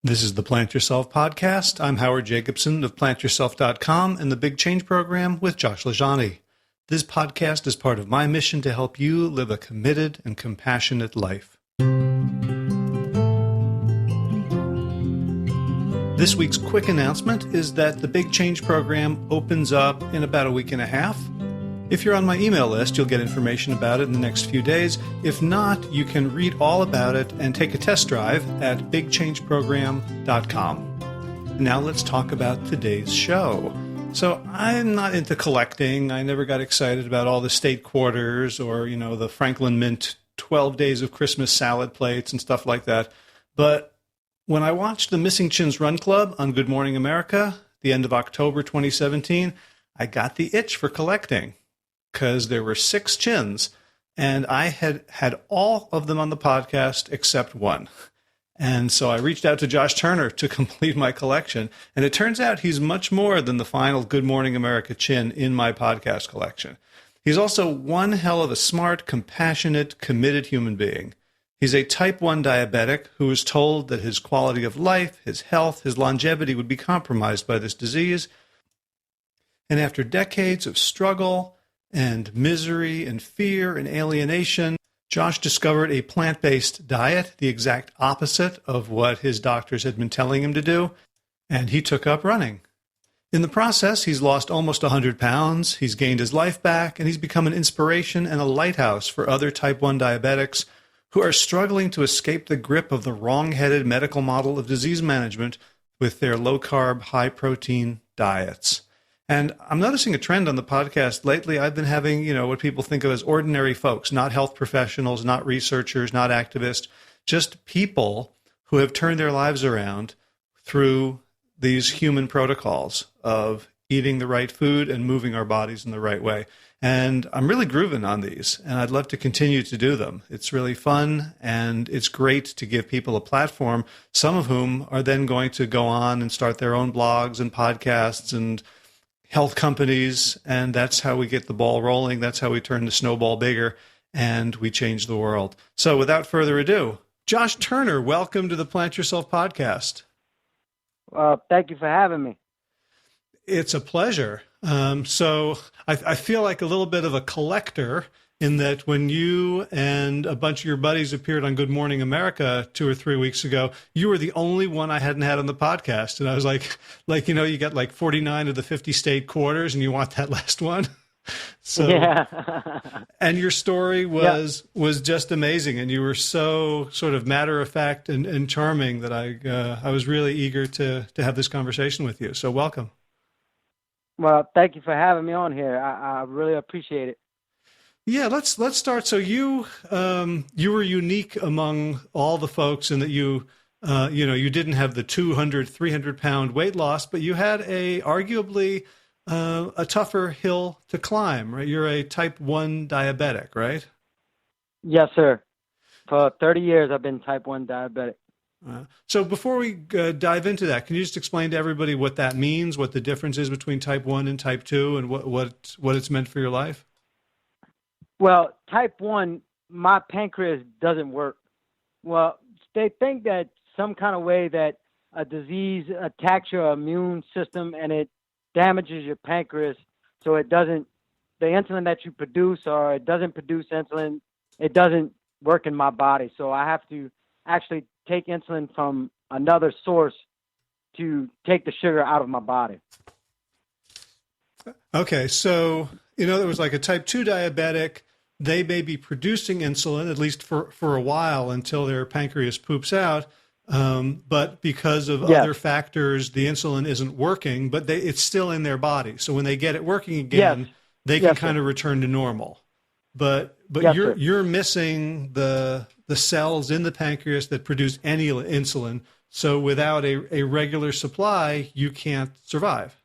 This is the Plant Yourself podcast. I'm Howard Jacobson of plantyourself.com and the Big Change Program with Josh LaJaunie. This podcast is part of my mission to help you live a committed and compassionate life. This week's quick announcement is that the Big Change Program opens up in about a week and a half. If you're on my email list, you'll get information about it in the next few days. If not, you can read all about it and take a test drive at bigchangeprogram.com. Now let's talk about today's show. So I'm not into collecting. I never got excited about all the state quarters or, the Franklin Mint 12 days of Christmas salad plates and stuff like that. But when I watched the Missing Chins Run Club on Good Morning America, the end of October 2017, I got the itch for collecting, because there were 6 chins, and I had all of them on the podcast except one. And so I reached out to Josh Turner to complete my collection, and it turns out he's much more than the final Good Morning America chin in my podcast collection. He's also one hell of a smart, compassionate, committed human being. He's a type 1 diabetic who was told that his quality of life, his health, his longevity would be compromised by this disease. And after decades of struggle and misery and fear and alienation, Josh discovered a plant-based diet, the exact opposite of what his doctors had been telling him to do, and he took up running. In the process, he's lost almost 100 pounds, he's gained his life back, and he's become an inspiration and a lighthouse for other type 1 diabetics who are struggling to escape the grip of the wrong-headed medical model of disease management with their low-carb, high-protein diets. And I'm noticing a trend on the podcast lately. I've been having, what people think of as ordinary folks, not health professionals, not researchers, not activists, just people who have turned their lives around through these human protocols of eating the right food and moving our bodies in the right way. And I'm really grooving on these, and I'd love to continue to do them. It's really fun, and it's great to give people a platform, some of whom are then going to go on and start their own blogs and podcasts and health companies, and that's how we get the ball rolling. That's how we turn the snowball bigger, and we change the world. So without further ado, Josh Turner, welcome to the Plant Yourself podcast. Well, thank you for having me. It's a pleasure. So I feel like a little bit of a collector in that when you and a bunch of your buddies appeared on Good Morning America 2 or 3 weeks ago, you were the only one I hadn't had on the podcast. And I was like, you got like 49 of the 50 state quarters and you want that last one. So, yeah. And your story was just amazing. And you were so sort of matter of fact and charming that I was really eager to have this conversation with you. So welcome. Well, thank you for having me on here. I really appreciate it. Yeah, let's start. So you were unique among all the folks in that you didn't have the 200, 300 pound weight loss, but you had arguably a tougher hill to climb, right? You're a type 1 diabetic, right? Yes, sir. For 30 years, I've been type 1 diabetic. So before we dive into that, can you just explain to everybody what that means, what the difference is between type 1 and type 2, and what it's meant for your life? Well, type 1, my pancreas doesn't work. Well, they think that some kind of way that a disease attacks your immune system and it damages your pancreas, so it doesn't, the insulin that you produce, or it doesn't produce insulin, it doesn't work in my body. So I have to actually take insulin from another source to take the sugar out of my body. Okay, so there was like a type 2 diabetic. They may be producing insulin, at least for a while, until their pancreas poops out. But because of other factors, the insulin isn't working, but it's still in their body. So when they get it working again, they can kind of return to normal. But you're missing the cells in the pancreas that produce any insulin. So without a regular supply, you can't survive.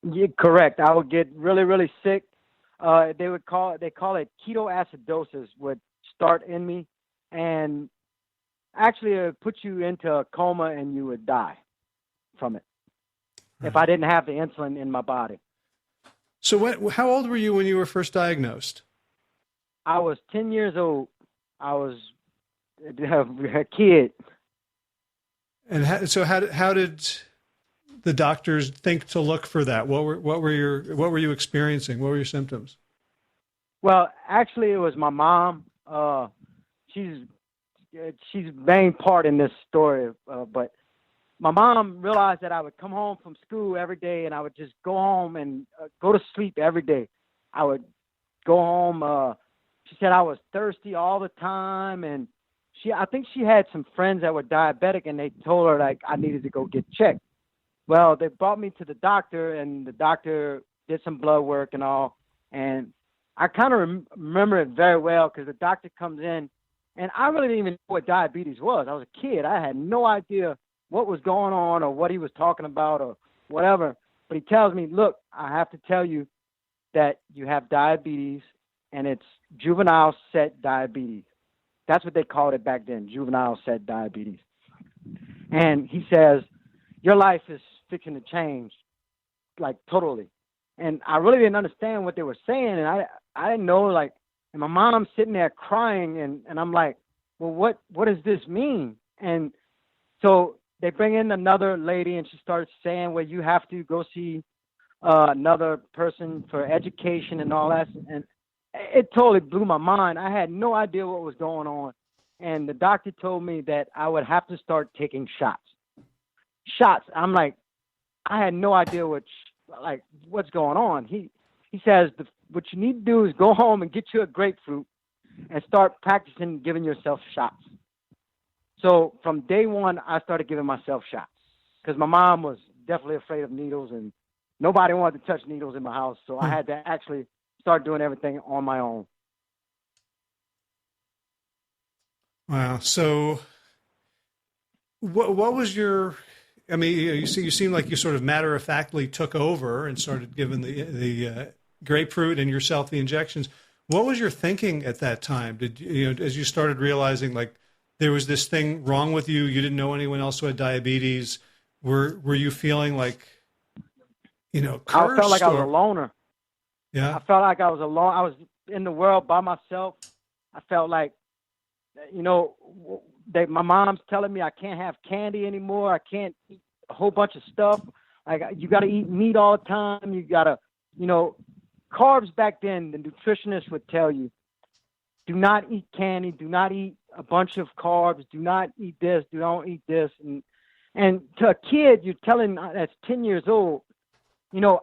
Yeah, correct. I would get really, really sick. They call it ketoacidosis would start in me, and actually it would put you into a coma and you would die from it if I didn't have the insulin in my body. So how old were you when you were first diagnosed? I was 10 years old. I was a kid. And how did the doctors think to look for that? What were you experiencing? What were your symptoms? Well, actually, it was my mom. She's she's main part in this story. But my mom realized that I would come home from school every day, and I would just go home and go to sleep every day. I would go home. She said I was thirsty all the time, and I think she had some friends that were diabetic, and they told her like I needed to go get checked. Well, they brought me to the doctor, and the doctor did some blood work and all, and I kind of remember it very well because the doctor comes in, and I really didn't even know what diabetes was. I was a kid. I had no idea what was going on or what he was talking about or whatever. But he tells me, look, I have to tell you that you have diabetes, and it's juvenile set diabetes. That's what they called it back then, juvenile set diabetes. And he says, your life is fixing to change, like totally. And I really didn't understand what they were saying, and I didn't know, like, and my mom's sitting there crying, and I'm like, well, what does this mean? And so they bring in another lady, and she starts saying, well, you have to go see another person for education and all that. And it totally blew my mind. I had no idea what was going on. And the doctor told me that I would have to start taking shots. I'm like, I had no idea what's going on. He says, what you need to do is go home and get you a grapefruit and start practicing giving yourself shots. So from day one, I started giving myself shots because my mom was definitely afraid of needles, and nobody wanted to touch needles in my house. So I had to actually start doing everything on my own. Wow. So what was your, I mean, you seem like you sort of matter-of-factly took over and started giving the grapefruit and yourself the injections. What was your thinking at that time? Did as you started realizing like there was this thing wrong with you, you didn't know anyone else who had diabetes? Were you feeling like, cursed? I felt like I was a loner. Yeah. I felt like I was alone. I was in the world by myself. I felt like, my mom's telling me I can't have candy anymore. I can't eat a whole bunch of stuff. Like, you got to eat meat all the time. You got to, carbs back then, the nutritionist would tell you, do not eat candy. Do not eat a bunch of carbs. Do not eat this. Don't eat this. And to a kid, you're telling that's 10 years old,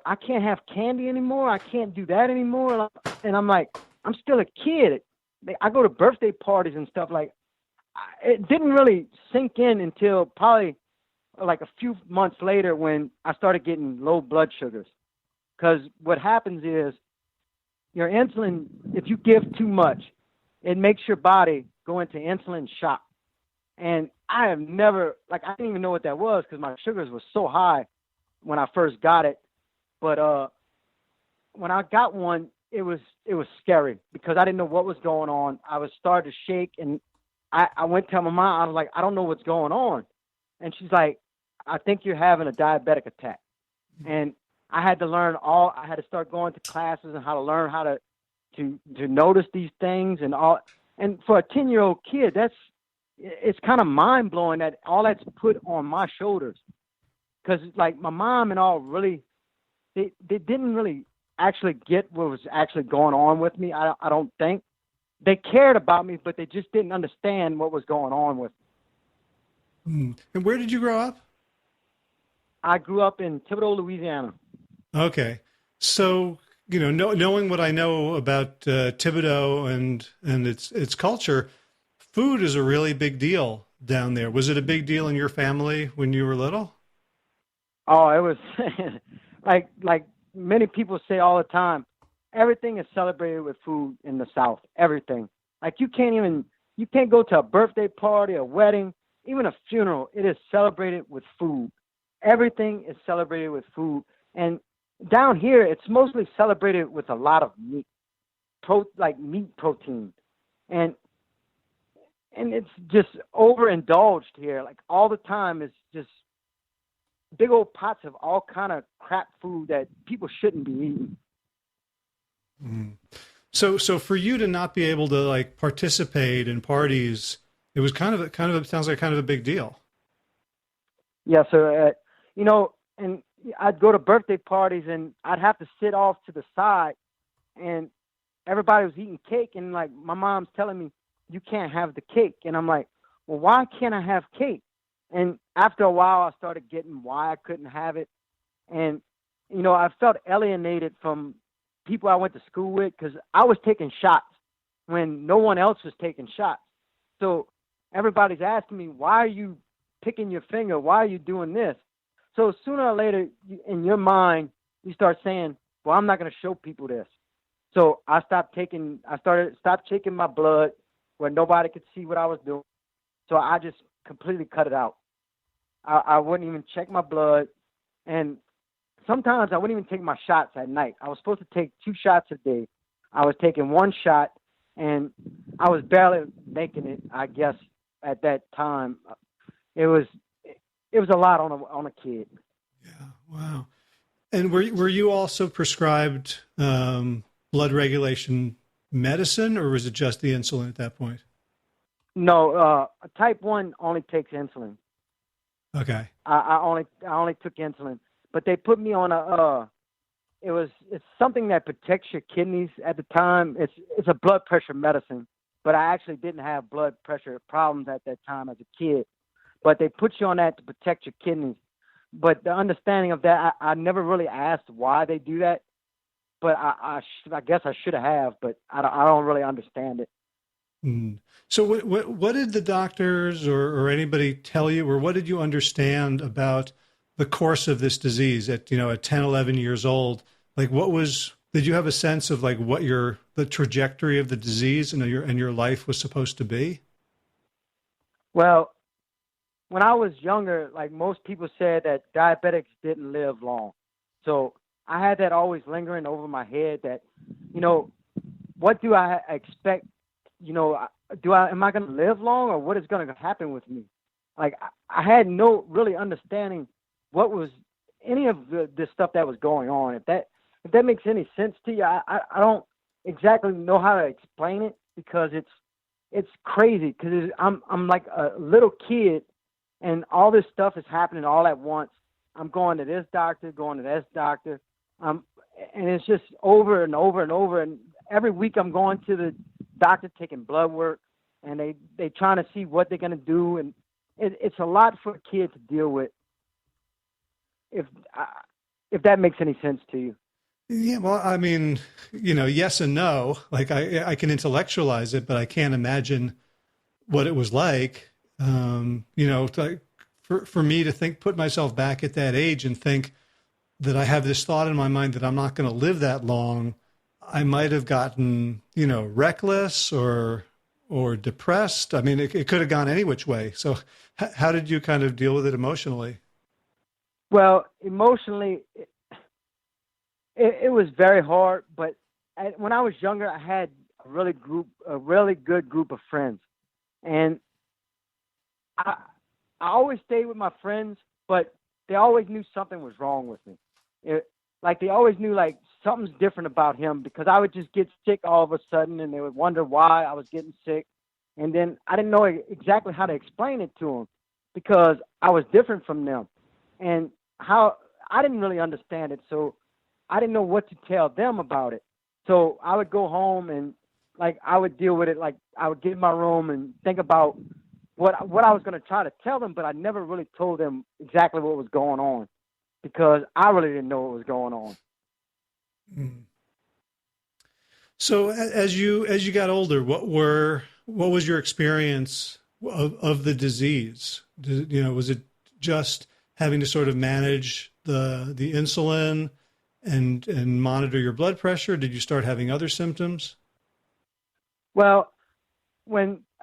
I can't have candy anymore. I can't do that anymore. And I'm like, I'm still a kid. I go to birthday parties and stuff. Like, it didn't really sink in until probably like a few months later when I started getting low blood sugars. Because what happens is your insulin, if you give too much, it makes your body go into insulin shock. And I have never, I didn't even know what that was because my sugars were so high when I first got it. But when I got one, it was scary because I didn't know what was going on. I was starting to shake, and I went to my mom. I was like, I don't know what's going on. And she's like, I think you're having a diabetic attack. And I had to I had to start going to classes and how to learn how to notice these things and all. And for a 10-year-old kid, it's kind of mind blowing that all that's put on my shoulders. Because like my mom and all really, they didn't really actually get what was actually going on with me. I don't think they cared about me, but they just didn't understand what was going on with me. And where did you grow up? I grew up in Thibodaux, Louisiana. Okay. So, knowing what I know about Thibodaux and its culture, food is a really big deal down there. Was it a big deal in your family when you were little? Oh, it was like many people say all the time, everything is celebrated with food in the South. Everything. Like you can't go to a birthday party, a wedding, even a funeral. It is celebrated with food. Everything is celebrated with food. And down here, it's mostly celebrated with a lot of meat, meat protein. And it's just overindulged here. Like all the time, it's just big old pots of all kind of crap food that people shouldn't be eating. So for you to not be able to participate in parties, it was kind of it sounds like kind of a big deal. Yeah, so and I'd go to birthday parties and I'd have to sit off to the side, and everybody was eating cake, and like my mom's telling me you can't have the cake, and I'm like, well, why can't I have cake? And after a while, I started getting why I couldn't have it, and I felt alienated from people I went to school with because I was taking shots when no one else was taking shots. So everybody's asking me, why are you picking your finger? Why are you doing this? So sooner or later, in your mind, you start saying, well, I'm not going to show people this. So stopped taking my blood where nobody could see what I was doing. So I just completely cut it out. I wouldn't even check my blood. And sometimes I wouldn't even take my shots at night. I was supposed to take 2 shots a day. I was taking 1 shot, and I was barely making it, I guess, at that time. It was a lot on a kid. Yeah, wow. And were you also prescribed blood regulation medicine, or was it just the insulin at that point? No, type 1 only takes insulin. Okay. I only took insulin, but they put me on it's something that protects your kidneys at the time. It's a blood pressure medicine, but I actually didn't have blood pressure problems at that time as a kid. But they put you on that to protect your kidneys. But the understanding of that, I never really asked why they do that. But I guess I should have, but I don't really understand it. Mm. So what did the doctors or anybody tell you, or what did you understand about the course of this disease at 10, 11 years old? Like did you have a sense of like what the trajectory of the disease and your life was supposed to be? Well, when I was younger, like most people said that diabetics didn't live long. So I had that always lingering over my head that, what do I expect? Am I going to live long, or what is going to happen with me? Like I had no really understanding what was any of this stuff that was going on. If that makes any sense to you, I don't exactly know how to explain it because it's crazy because I'm like a little kid and all this stuff is happening all at once. I'm going to this doctor, going to this doctor, and it's just over and over and over. And every week I'm going to the doctor taking blood work, and they trying to see what they're going to do, and it's a lot for a kid to deal with. If that makes any sense to you. Yeah, well, I mean, yes and no. Like I can intellectualize it, but I can't imagine what it was like. For me to put myself back at that age and think that I have this thought in my mind that I'm not going to live that long, I might have gotten, reckless or depressed. I mean, it could have gone any which way. So how did you kind of deal with it emotionally? Well, emotionally, it was very hard. But when I was younger, I had a really good group of friends, and I always stayed with my friends, but they always knew something was wrong with me. They always knew like something's different about him because I would just get sick all of a sudden, and they would wonder why I was getting sick, and then I didn't know exactly how to explain it to them because I was different from them, and how I didn't really understand it, so I didn't know what to tell them about it. So I would go home and like I would deal with it. Like I would get in my room and think about what I was going to try to tell them, but I never really told them exactly what was going on because I really didn't know what was going on. Mm. So as you got older, what was your experience of the disease? Was it just having to sort of manage the insulin and monitor your blood pressure? Did you start having other symptoms? Well,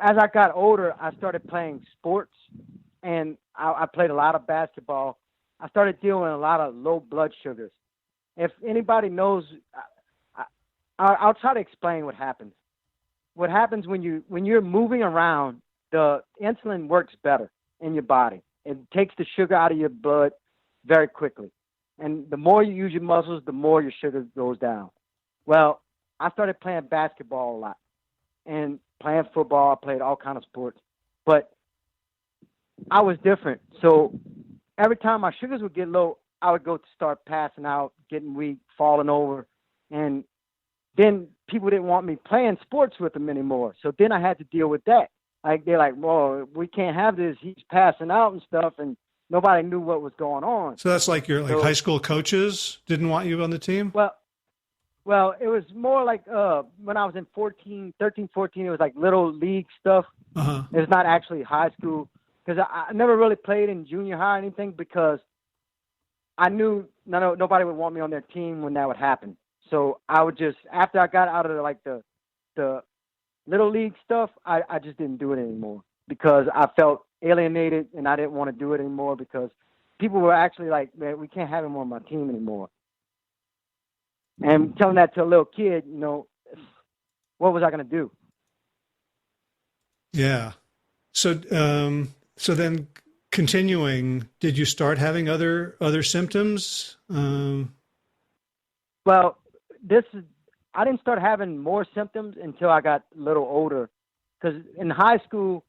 as I got older, I started playing sports, and I played a lot of basketball. I started dealing with a lot of low blood sugars. If anybody knows, I'll try to explain what happens. What happens when you're moving around, the insulin works better in your body. It takes the sugar out of your blood very quickly. And the more you use your muscles, the more your sugar goes down. Well, I started playing basketball a lot and playing football. I played all kinds of sports, but I was different. So every time my sugars would get low, I would go to start passing out, getting weak, falling over. And then people didn't want me playing sports with them anymore. So then I had to deal with that. Like, they're like, well, we can't have this. He's passing out and stuff. And nobody knew what was going on. So that's like your high school coaches didn't want you on the team? Well, it was more like when I was in 13, 14, it was like little league stuff. Uh-huh. It was not actually high school, because I never really played in junior high or anything, because I knew nobody would want me on their team when that would happen. So I would just, after I got out of the little league stuff, I just didn't do it anymore, because I felt alienated and I didn't want to do it anymore, because people were actually like, man, we can't have him on my team anymore. And telling that to a little kid, what was I going to do? Yeah. So then continuing, did you start having other symptoms? Well, I didn't start having more symptoms until I got a little older, because in high school,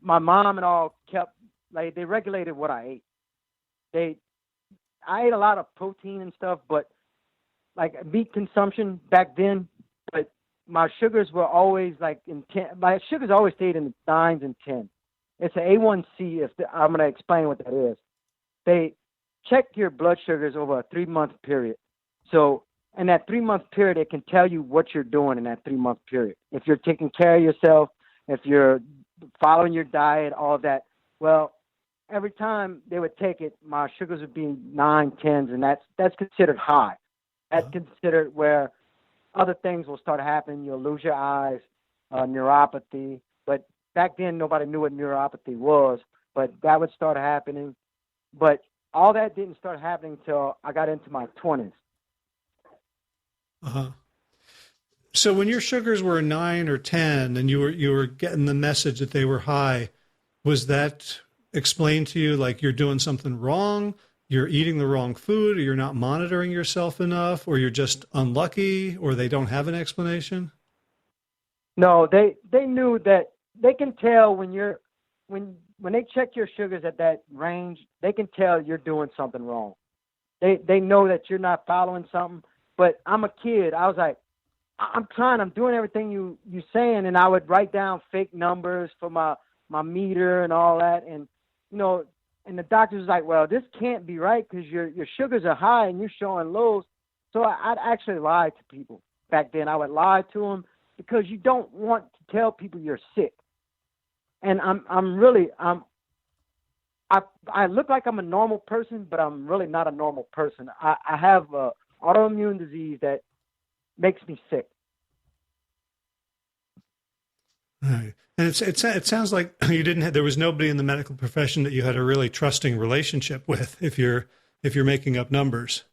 my mom and all kept, like, they regulated what I ate. I ate a lot of protein and stuff, but like meat consumption back then, but my sugars were always like my sugars always stayed in the 9s and 10s. It's an A1C. I'm going to explain what that is. They check your blood sugars over a 3-month period. So in that 3-month period, it can tell you what you're doing in that 3-month period. If you're taking care of yourself, if you're following your diet, all of that. Well, every time they would take it, my sugars would be 9, 10s, and that's considered high. That's considered where other things will start happening. You'll lose your eyes, neuropathy. But back then, nobody knew what neuropathy was, but that would start happening. But all that didn't start happening until I got into my 20s. Uh-huh. So when your sugars were 9 or 10 and you were getting the message that they were high, was that explained to you like you're doing something wrong? You're eating the wrong food, or you're not monitoring yourself enough, or you're just unlucky, or they don't have an explanation? No, they knew that. They can tell when they check your sugars at that range, they can tell you're doing something wrong. They know that you're not following something. But I'm a kid. I was like, I'm doing everything you saying, and I would write down fake numbers for my meter and all that, and and the doctor was like, well, this can't be right, because your sugars are high and you're showing lows. So I'd actually lie to people back then. I would lie to them, because you don't want to tell people you're sick. And I look like I'm a normal person, but I'm really not a normal person. I have an autoimmune disease that makes me sick. Right. And it sounds like there was nobody in the medical profession that you had a really trusting relationship with, if you're making up numbers.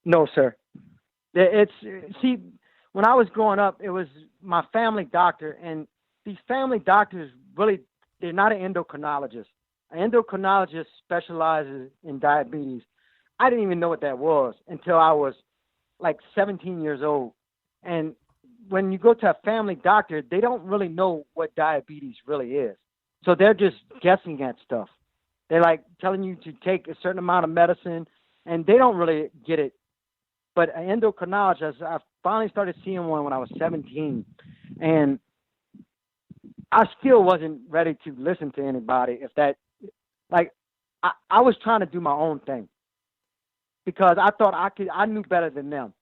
No, sir. When I was growing up, it was my family doctor, and these family doctors they're not an endocrinologist. An endocrinologist specializes in diabetes. I didn't even know what that was until I was like 17 years old. And when you go to a family doctor, they don't really know what diabetes really is. So they're just guessing at stuff. They're like telling you to take a certain amount of medicine, and they don't really get it. But an endocrinologist, I finally started seeing one when I was 17, and I still wasn't ready to listen to anybody. I was trying to do my own thing, because I thought I knew better than them.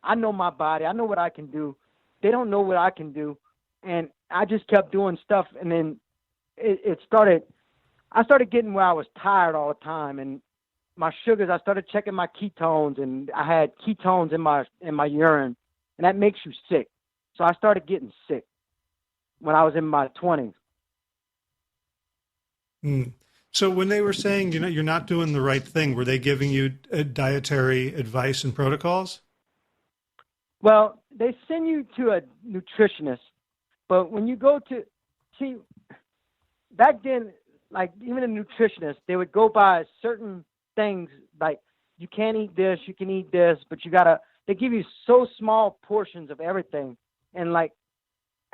I know my body. I know what I can do. They don't know what I can do. And I just kept doing stuff. And then I started getting where I was tired all the time. And my sugars, I started checking my ketones, and I had ketones in my urine, and that makes you sick. So I started getting sick when I was in my 20s. Mm. So when they were saying, you're not doing the right thing, were they giving you dietary advice and protocols? Well, they send you to a nutritionist, but when you go back then, like even a nutritionist, they would go by certain things, like you can't eat this, you can eat this, but they give you so small portions of everything. And like,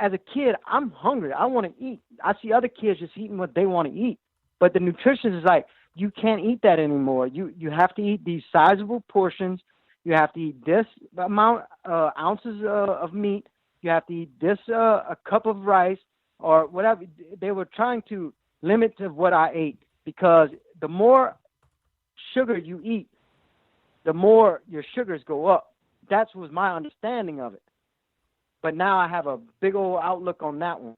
as a kid, I'm hungry. I want to eat. I see other kids just eating what they want to eat. But the nutritionist is like, you can't eat that anymore. You have to eat these sizable portions. You have to eat this amount ounces of meat. You have to eat this a cup of rice or whatever. They were trying to limit to what I ate because the more sugar you eat, the more your sugars go up. That was my understanding of it. But now I have a big old outlook on that one.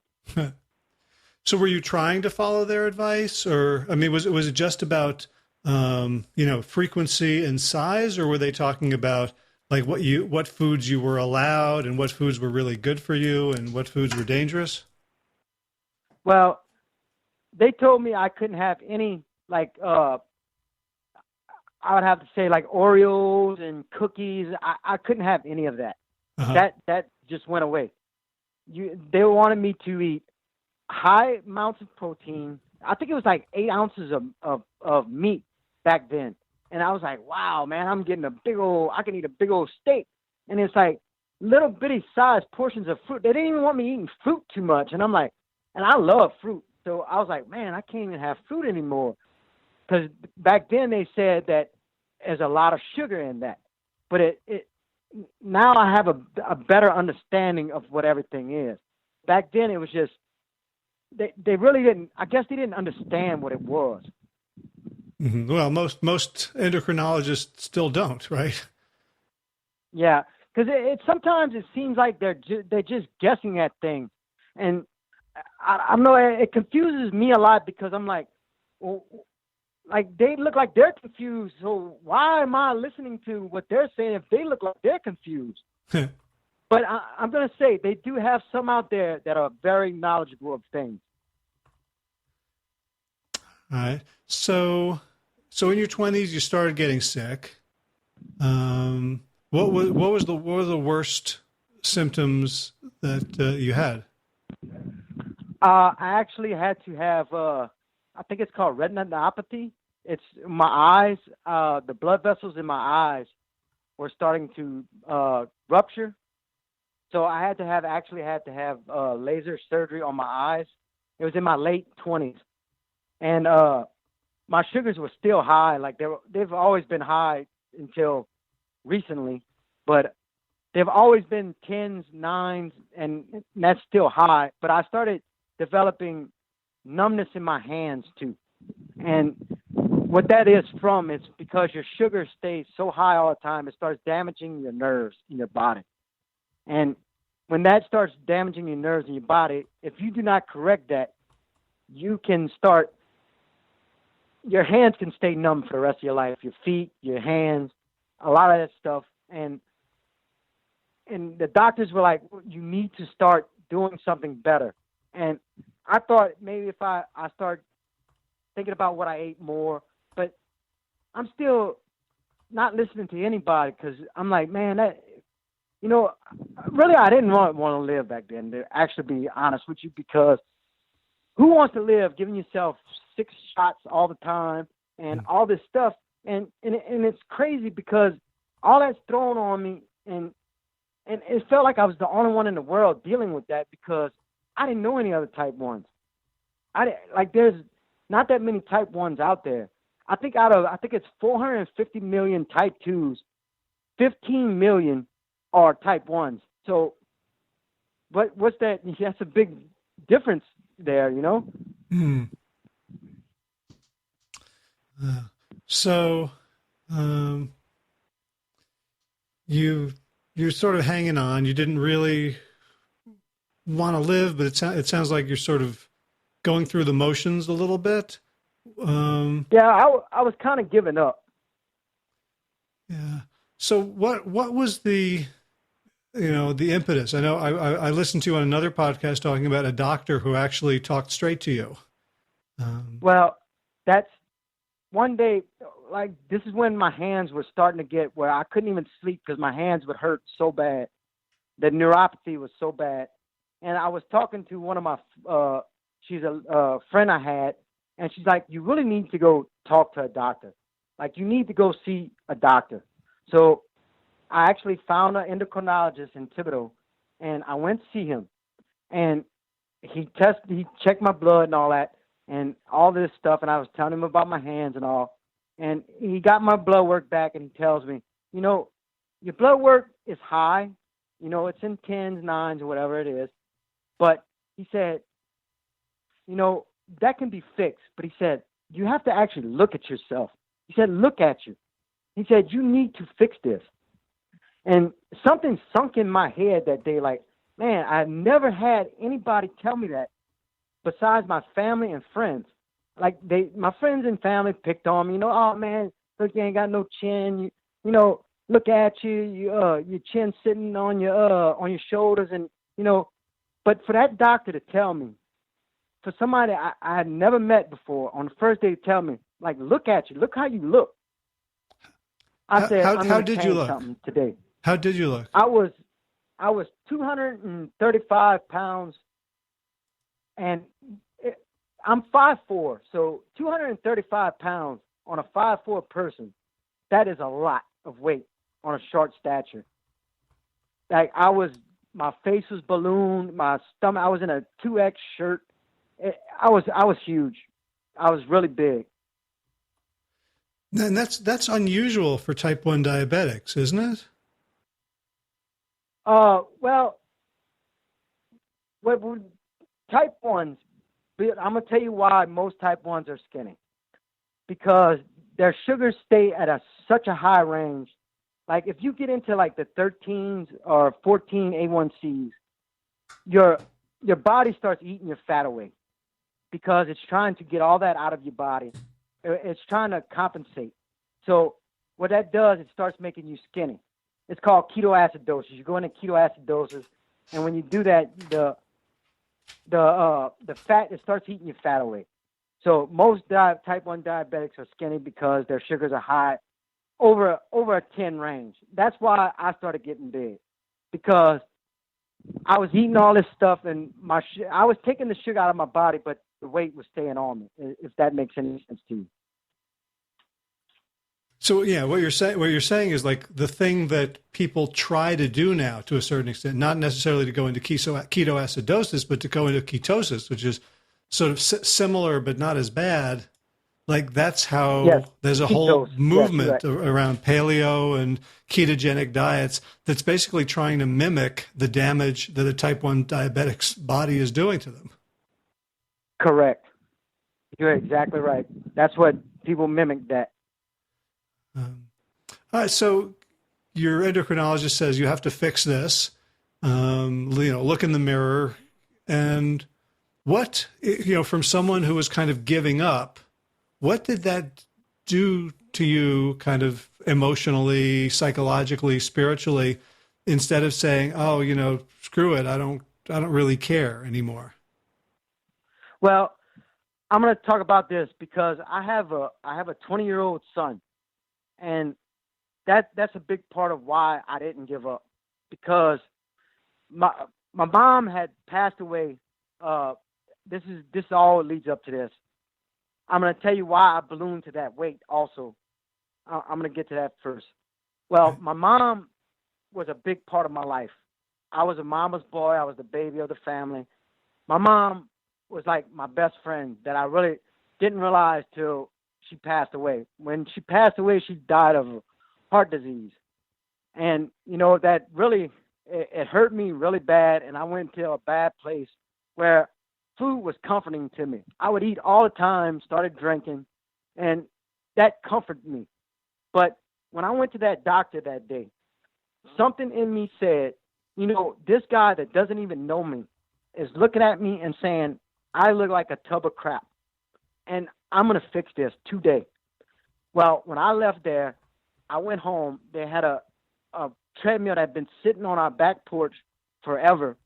So were you trying to follow their advice, or I mean, was it just about frequency and size, or were they talking about like what foods you were allowed and what foods were really good for you and what foods were dangerous? Well, they told me I couldn't have any like I would have to say like Oreos and cookies. I couldn't have any of that. Uh-huh. That just went away. They wanted me to eat high amounts of protein. I think it was like 8 ounces of meat back then. And I was like, wow, man, I can eat a big old steak. And it's like little bitty sized portions of fruit. They didn't even want me eating fruit too much. And I'm like, and I love fruit. So I was like, man, I can't even have fruit anymore. Because back then they said that there's a lot of sugar in that. But now I have a better understanding of what everything is. Back then it was just, they really didn't, I guess they didn't understand what it was. Mm-hmm. Well, most endocrinologists still don't, right? Yeah, because sometimes it seems like they're just guessing at things. And I know it confuses me a lot because I'm like, well, like they look like they're confused. So why am I listening to what they're saying if they look like they're confused? But I'm going to say they do have some out there that are very knowledgeable of things. All right. So in your 20s, you started getting sick. What were the worst symptoms that you had? I actually had to have, I think it's called retinopathy. It's my eyes, the blood vessels in my eyes were starting to rupture. So I had to have laser surgery on my eyes. It was in my late 20s. And my sugars were still high. Like they've always been high until recently. But they've always been 10s, 9s, and that's still high. But I started developing numbness in my hands too. And what that is from, it's because your sugar stays so high all the time, it starts damaging your nerves in your body. And when that starts damaging your nerves in your body, if you do not correct that, your hands can stay numb for the rest of your life. Your feet, your hands, a lot of that stuff. And the doctors were like, well, you need to start doing something better. And I thought maybe if I start thinking about what I ate more, but I'm still not listening to anybody because I'm like, man, really I didn't want to live back then, to actually be honest with you, because who wants to live giving yourself 6 shots all the time and all this stuff? And it's crazy because all that's thrown on me, and it felt like I was the only one in the world dealing with that because I didn't know any other type 1s. There's not that many type 1s out there. I think it's 450 million type 2s, 15 million are type 1s. So what's that? That's a big difference there, you know? So you're sort of hanging on. You didn't really want to live, but it sounds like you're sort of going through the motions a little bit. Yeah, I was kind of giving up. Yeah. So what was the impetus? I know I listened to you on another podcast talking about a doctor who actually talked straight to you. Well, that's one day, like this is when my hands were starting to get where I couldn't even sleep because my hands would hurt so bad. The neuropathy was so bad. And I was talking to one of my, she's a friend I had, and she's like, you really need to go talk to a doctor. Like, you need to go see a doctor. So I actually found an endocrinologist in Thibodeau, and I went to see him. And he checked my blood and all that, and all this stuff. And I was telling him about my hands and all. And he got my blood work back, and he tells me, your blood work is high. It's in 10s, 9s, or whatever it is. But he said, that can be fixed. But he said, you have to actually look at yourself. He said, look at you. He said, you need to fix this. And something sunk in my head that day, like, man, I never had anybody tell me that besides my family and friends. Like, my friends and family picked on me, oh, man, look, you ain't got no chin. Look at you, your chin sitting on your shoulders. And, but for that doctor to tell me, for somebody I had never met before, on the first day to tell me, like, look at you, look how you look. I said, how did you look something today? How did you look? I was 235 pounds, and I'm 5'4", so 235 pounds on a 5'4" person, that is a lot of weight on a short stature. Like, my face was ballooned, my stomach, I was in a 2X shirt. I was huge. I was really big. And that's unusual for type 1 diabetics, isn't it? Well, type 1s, I'm going to tell you why most type 1s are skinny. Because their sugars stay at such a high range. Like, if you get into like the 13s or 14 A1Cs, your body starts eating your fat away because it's trying to get all that out of your body. It's trying to compensate. So what that does, it starts making you skinny. It's called ketoacidosis. You go into ketoacidosis, and when you do that, the fat, it starts eating your fat away. So most type 1 diabetics are skinny because their sugars are high, over a 10 range. That's why I started getting big, because I was eating all this stuff, and I was taking the sugar out of my body, but the weight was staying on me, if that makes any sense to you. So yeah, what you're saying is like the thing that people try to do now to a certain extent, not necessarily to go into ketoacidosis, but to go into ketosis, which is sort of similar but not as bad. Like, that's how there's a whole movement around paleo and ketogenic diets that's basically trying to mimic the damage that a type 1 diabetic's body is doing to them. Correct. You're exactly right. That's what people mimic that. All right, so your endocrinologist says you have to fix this. Look in the mirror, and what, from someone who was kind of giving up, what did that do to you, kind of emotionally, psychologically, spiritually, instead of saying, "Oh, screw it, I don't really care anymore"? Well, I'm going to talk about this because I have a 20-year-old son. And that's a big part of why I didn't give up, because my mom had passed away. This all leads up to this. I'm going to tell you why I ballooned to that weight also. I'm going to get to that first. Well, my mom was a big part of my life. I was a mama's boy. I was the baby of the family. My mom was like my best friend that I really didn't realize till she passed away. When she passed away, she died of heart disease. And, that really, it hurt me really bad. And I went to a bad place where food was comforting to me. I would eat all the time, started drinking, and that comforted me. But when I went to that doctor that day, something in me said, this guy that doesn't even know me is looking at me and saying, I look like a tub of crap, and I'm going to fix this today. Well, when I left there, I went home. They had a treadmill that had been sitting on our back porch forever.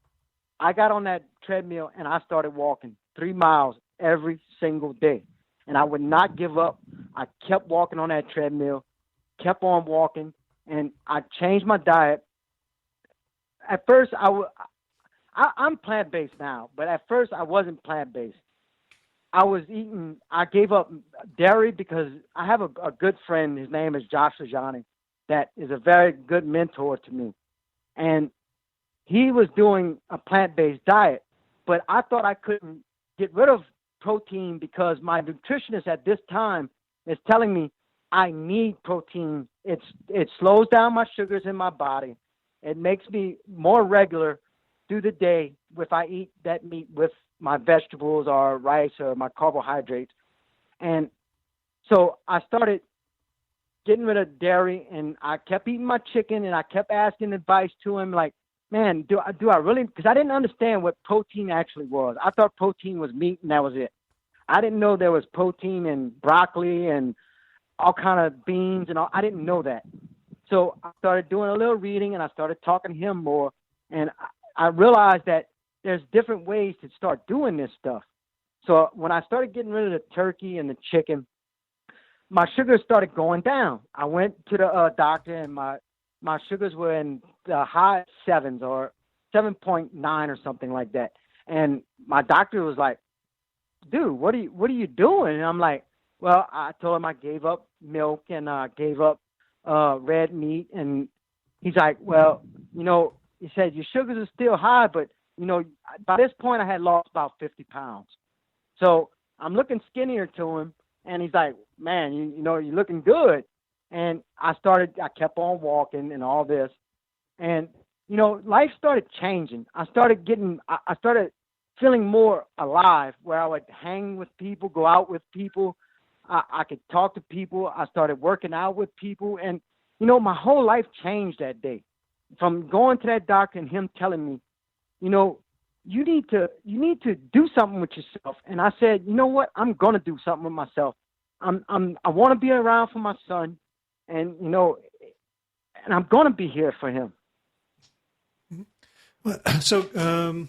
I got on that treadmill, and I started walking 3 miles every single day. And I would not give up. I kept walking on that treadmill, kept on walking, and I changed my diet. At first, I'm plant-based now, but at first I wasn't plant-based. I gave up dairy because I have a good friend. His name is Josh Lajani, that is a very good mentor to me. And he was doing a plant-based diet, but I thought I couldn't get rid of protein because my nutritionist at this time is telling me I need protein. It slows down my sugars in my body. It makes me more regular through the day if I eat that meat with my vegetables or rice or my carbohydrates. And so I started getting rid of dairy, and I kept eating my chicken, and I kept asking advice to him, like, man, do I really? Because I didn't understand what protein actually was. I thought protein was meat, and that was it. I didn't know there was protein in broccoli and all kind of beans and all. I didn't know that. So I started doing a little reading, and I started talking to him more, and I realized that there's different ways to start doing this stuff. So when I started getting rid of the turkey and the chicken, my sugars started going down. I went to the doctor, and my sugars were in the high 7s or 7.9 or something like that. And my doctor was like, dude, what are you doing? And I'm like, well, I told him I gave up milk and gave up red meat. And he's like, well, he said, your sugars are still high, but, by this point I had lost about 50 pounds. So I'm looking skinnier to him. And he's like, man, you're looking good. And I kept on walking and all this. And, life started changing. I started feeling more alive, where I would hang with people, go out with people. I could talk to people. I started working out with people. And, my whole life changed that day. From going to that doctor and him telling me, you need to do something with yourself. And I said, you know what? I'm going to do something with myself. I want to be around for my son, and, and I'm going to be here for him. So,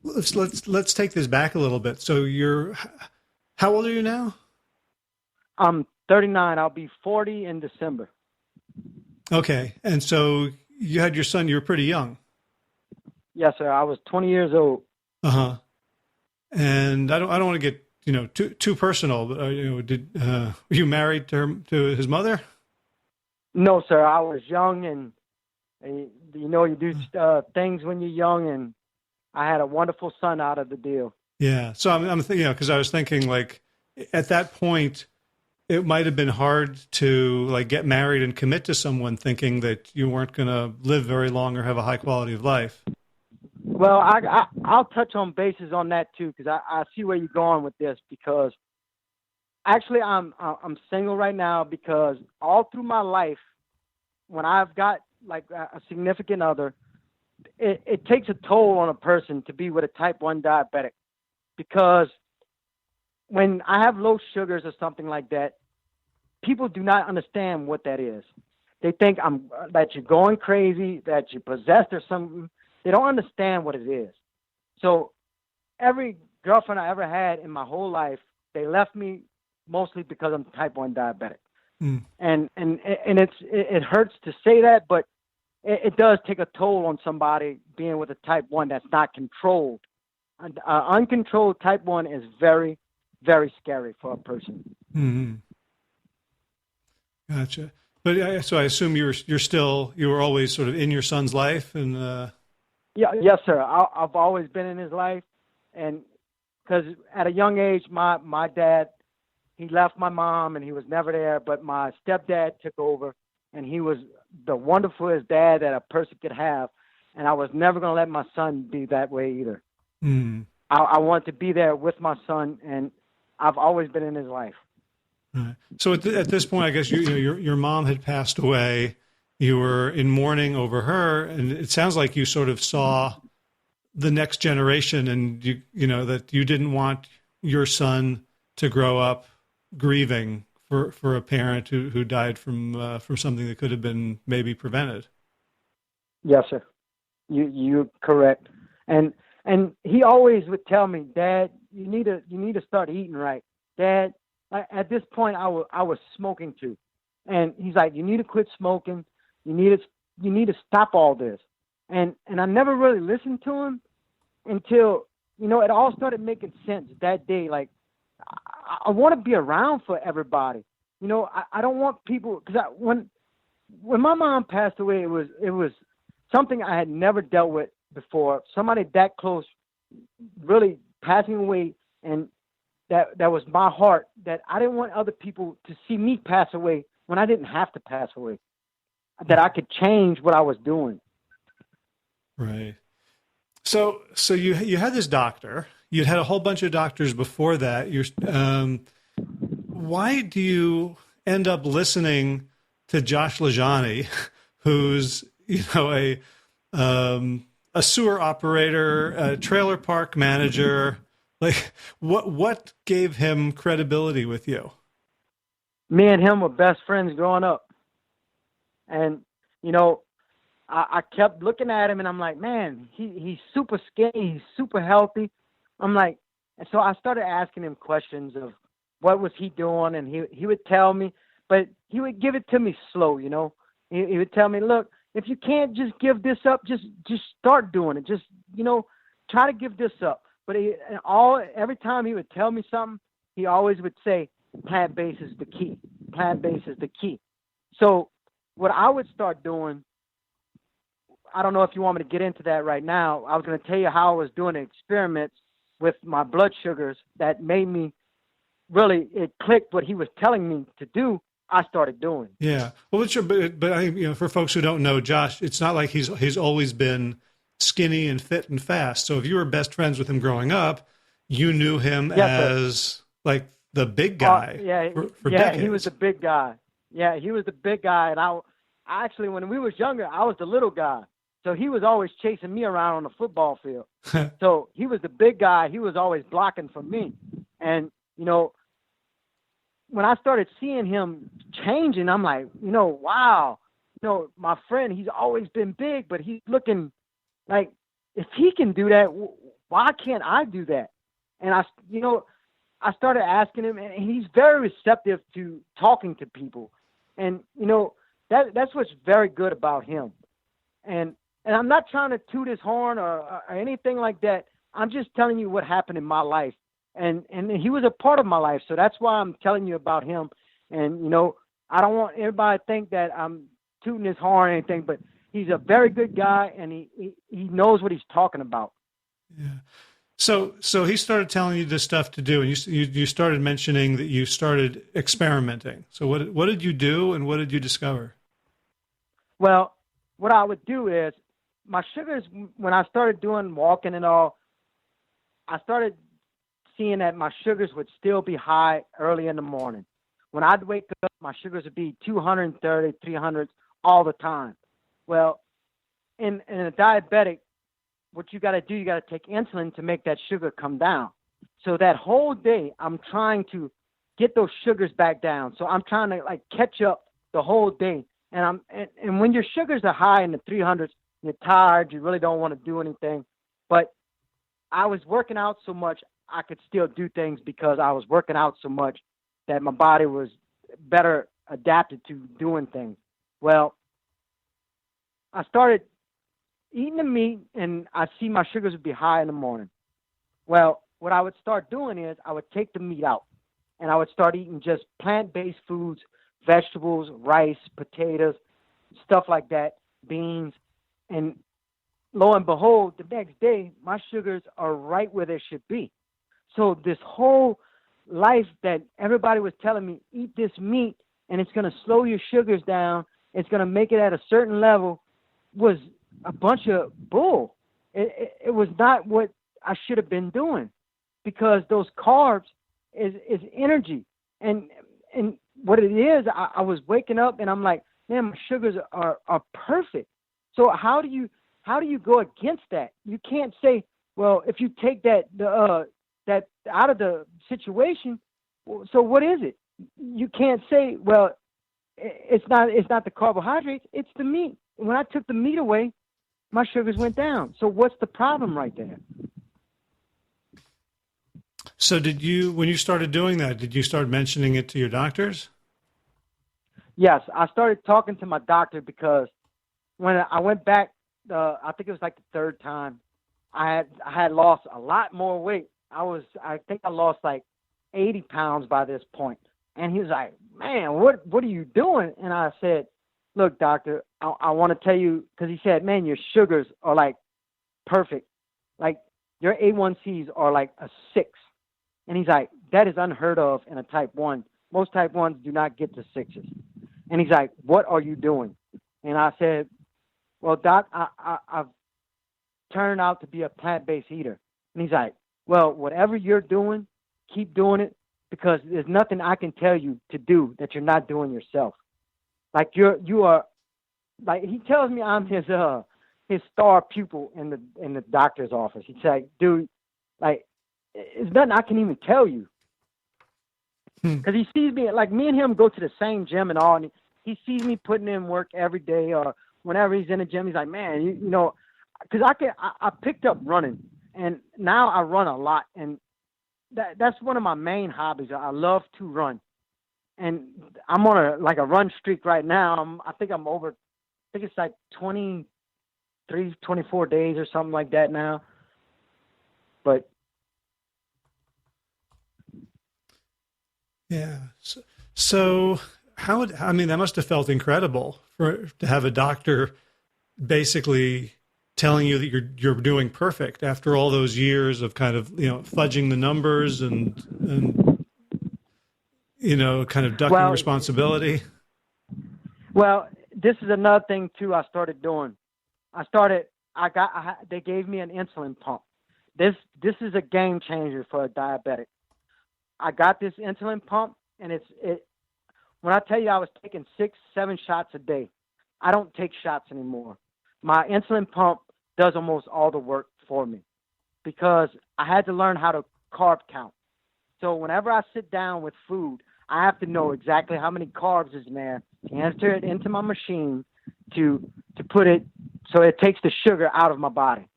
let's take this back a little bit. So how old are you now? I'm 39. I'll be 40 in December. Okay. And so you had your son, you were pretty young. Yes, sir. I was 20 years old. Uh-huh. And I don't want to get, too personal, but, were you married to his mother? No, sir. I was young, and you do things when you're young, and I had a wonderful son out of the deal. Yeah. So I'm thinking, because I was thinking, like, at that point, it might have been hard to, like, get married and commit to someone thinking that you weren't going to live very long or have a high quality of life. Well, I'll touch on bases on that too, because I see where you're going with this. Because actually, I'm single right now, because all through my life, when I've got like a significant other, it takes a toll on a person to be with a type 1 diabetic, because when I have low sugars or something like that, people do not understand what that is. They think that you're going crazy, that you're possessed or something. They don't understand what it is. So every girlfriend I ever had in my whole life, they left me mostly because I'm type 1 diabetic. Mm. And it hurts to say that, but it does take a toll on somebody being with a type 1 that's not controlled. Uncontrolled type 1 is very, very scary for a person. Mm-hmm. Gotcha. But so I assume you were always sort of in your son's life, and Yeah, yes, sir. I've always been in his life, and because at a young age, my dad, he left my mom, and he was never there. But my stepdad took over, and he was the wonderfulest dad that a person could have. And I was never going to let my son be that way either. Mm. I want to be there with my son, and I've always been in his life. Right. So at this point, I guess your mom had passed away. You were in mourning over her, and it sounds like you sort of saw the next generation, and that you didn't want your son to grow up grieving for a parent who died from something that could have been maybe prevented. Yes, sir. You're correct. And he always would tell me, Dad, you need to start eating right. Dad, at this point, I was smoking too, and he's like, you need to quit smoking. You need to stop all this. And I never really listened to him until, it all started making sense that day. Like, I want to be around for everybody. I don't want people, because when my mom passed away, it was something I had never dealt with before. Somebody that close really passing away, and that was my heart, that I didn't want other people to see me pass away when I didn't have to pass away, that I could change what I was doing. Right. So you had this doctor. You'd had a whole bunch of doctors before that. Why do you end up listening to Josh LaJaunie, who's a sewer operator, a trailer park manager? Like, what gave him credibility with you? Me and him were best friends growing up, and I kept looking at him, and I'm like, man, he's super skinny, he's super healthy. I'm like, and so I started asking him questions of what was he doing, and he would tell me, but he would give it to me slow, He would tell me, look, if you can't just give this up, just start doing it. Just, try to give this up. But every time he would tell me something, he always would say, plant-based is the key. Plant-based is the key. So what I would start doing, I don't know if you want me to get into that right now. I was going to tell you how I was doing experiments with my blood sugars that made me really, it clicked what he was telling me to do. I started doing. Yeah. Well, but for folks who don't know Josh, it's not like he's always been skinny and fit and fast. So if you were best friends with him growing up, you knew him as like the big guy. For decades. He was the big guy. Yeah, he was the big guy, and I actually, when we was younger, I was the little guy. So he was always chasing me around on the football field. So he was the big guy. He was always blocking for me. And, when I started seeing him changing, I'm like, wow, my friend, he's always been big, but he's looking like, if he can do that, why can't I do that? And I started asking him, and he's very receptive to talking to people. And, that's what's very good about him. And I'm not trying to toot his horn or anything like that. I'm just telling you what happened in my life. And he was a part of my life. So that's why I'm telling you about him. And, I don't want everybody to think that I'm tooting his horn or anything, but he's a very good guy, and he knows what he's talking about. Yeah. So he started telling you this stuff to do, and you started mentioning that you started experimenting. So what did you do, and what did you discover? Well, what I would do is, my sugars, when I started doing walking and all, I started seeing that my sugars would still be high early in the morning. When I'd wake up, my sugars would be 230, 300 all the time. Well, in a diabetic, what you got to do, you got to take insulin to make that sugar come down. So that whole day, I'm trying to get those sugars back down. So I'm trying to catch up the whole day. And when your sugars are high in the 300s, you're tired, you really don't want to do anything. But I was working out so much, I could still do things because I was working out so much that my body was better adapted to doing things. Well, I started eating the meat, and I see my sugars would be high in the morning. Well, what I would start doing is I would take the meat out, and I would start eating just plant-based foods, vegetables, rice, potatoes, stuff like that, beans. And lo and behold, the next day, my sugars are right where they should be. So this whole life that everybody was telling me, eat this meat, and it's going to slow your sugars down, it's going to make it at a certain level, was a bunch of bull. It was not what I should have been doing, because those carbs is energy. And what it is, I was waking up and I'm like, man, my sugars are perfect. So how do you go against that? You can't say, well, if you take that out of the situation, so what is it? You can't say, well, it's not the carbohydrates, it's the meat. When I took the meat away, my sugars went down. So what's the problem right there? So when you started doing that, did you start mentioning it to your doctors? Yes, I started talking to my doctor, because when I went back, I think it was like the third time, I had lost a lot more weight. I think I lost like 80 pounds by this point. And he was like, man, what are you doing? And I said, look, doctor, I want to tell you, because he said, man, your sugars are like perfect. Like your A1Cs are like a 6. And he's like, that is unheard of in a type 1. Most type 1s do not get to 6s. And he's like, what are you doing? And I said, well, Doc, I've turned out to be a plant-based eater. And he's like, well, whatever you're doing, keep doing it, because there's nothing I can tell you to do that you're not doing yourself. Like you are, like he tells me I'm his star pupil in the doctor's office. He's like, dude, like, it's nothing I can even tell you. Because he sees me, like me and him go to the same gym and all, and he sees me putting in work every day, or whenever he's in the gym, he's like, man, you know, because I picked up running, and now I run a lot, and that's one of my main hobbies. I love to run, and I'm on a run streak right now. I think it's like 23, 24 days or something like that now. But yeah. So that must have felt incredible to have a doctor basically telling you that you're doing perfect after all those years of kind of, fudging the numbers and kind of ducking responsibility. Well, this is another thing too I started doing. They gave me an insulin pump. This is a game changer for a diabetic. I got this insulin pump, and when I tell you I was taking 6-7 shots a day, I don't take shots anymore. My insulin pump does almost all the work for me because I had to learn how to carb count. So whenever I sit down with food, I have to know exactly how many carbs is in there to enter it into my machine to put it so it takes the sugar out of my body.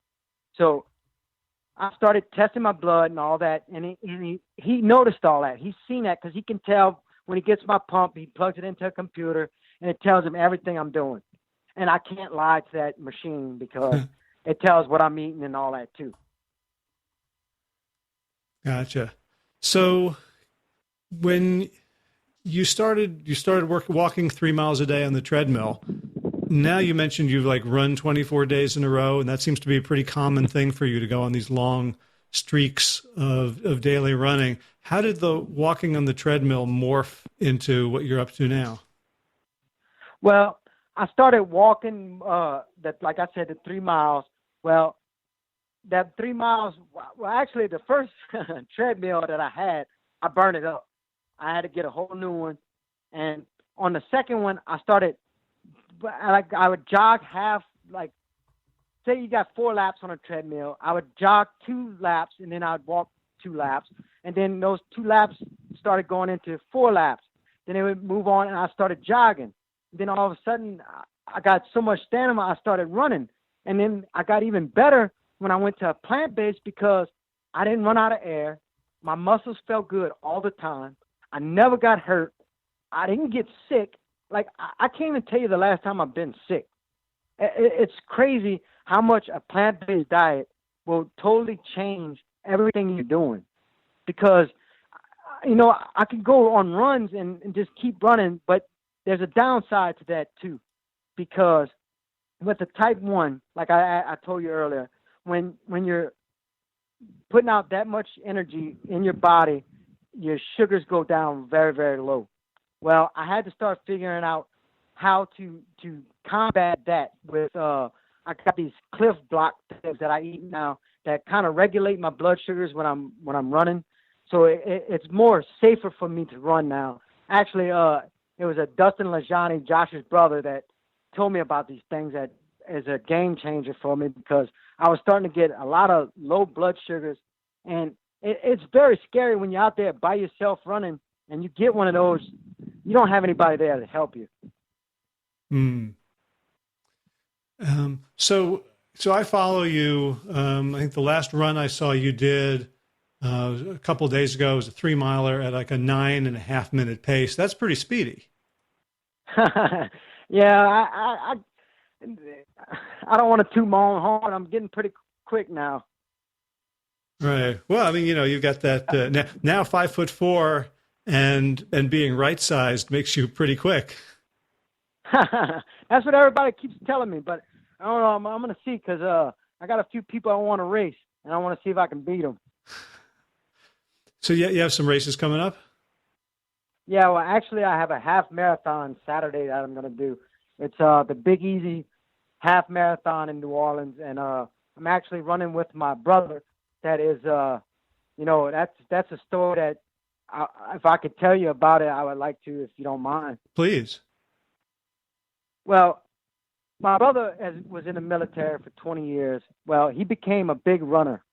So I started testing my blood and all that, and he noticed all that. He's seen that because he can tell when he gets my pump, he plugs it into a computer, and it tells him everything I'm doing. And I can't lie to that machine because it tells what I'm eating and all that too. Gotcha. So when you started walking 3 miles a day on the treadmill, now you mentioned you've run 24 days in a row, and that seems to be a pretty common thing for you to go on these long streaks of daily running. How did the walking on the treadmill morph into what you're up to now? Well, I started walking like I said, the 3 miles. Well, that 3 miles, actually the first treadmill that I had, I burned it up. I had to get a whole new one. And on the second one, I would jog half, say you got 4 laps on a treadmill, I would jog 2 laps, and then I'd walk 2 laps. And then those 2 laps started going into 4 laps. Then it would move on, and I started jogging. Then all of a sudden, I got so much stamina, I started running. And then I got even better when I went to a plant-based because I didn't run out of air. My muscles felt good all the time. I never got hurt. I didn't get sick. I can't even tell you the last time I've been sick. It's crazy how much a plant-based diet will totally change everything you're doing. Because, I could go on runs and just keep running, but there's a downside to that too. Because with the type 1, like I told you earlier, when you're putting out that much energy in your body, your sugars go down very, very low. Well, I had to start figuring out how to combat that with I got these Cliff Block things that I eat now that kind of regulate my blood sugars when I'm running. So it's more safer for me to run now. Actually, it was a Dustin Lajani, Josh's brother, that told me about these things that is a game changer for me because I was starting to get a lot of low blood sugars, and it's very scary when you're out there by yourself running and you get one of those. You don't have anybody there to help you. So I follow you. I think the last run I saw you did a couple of days ago was a 3 miler at like a 9.5 minute pace. That's pretty speedy. Yeah, I don't want to toot my own horn. I'm getting pretty quick now. Right. Well, I mean, you've got that now 5'4" and being right sized makes you pretty quick. That's what everybody keeps telling me, but I don't know. I'm going to see because I got a few people I want to race, and I want to see if I can beat him. So you have some races coming up? Yeah, well, actually, I have a half marathon Saturday that I'm going to do. It's the Big Easy half marathon in New Orleans, and I'm actually running with my brother. That is, that's a story that if I could tell you about it, I would like to, if you don't mind. Please. Well, my brother was in the military for 20 years. Well, he became a big runner,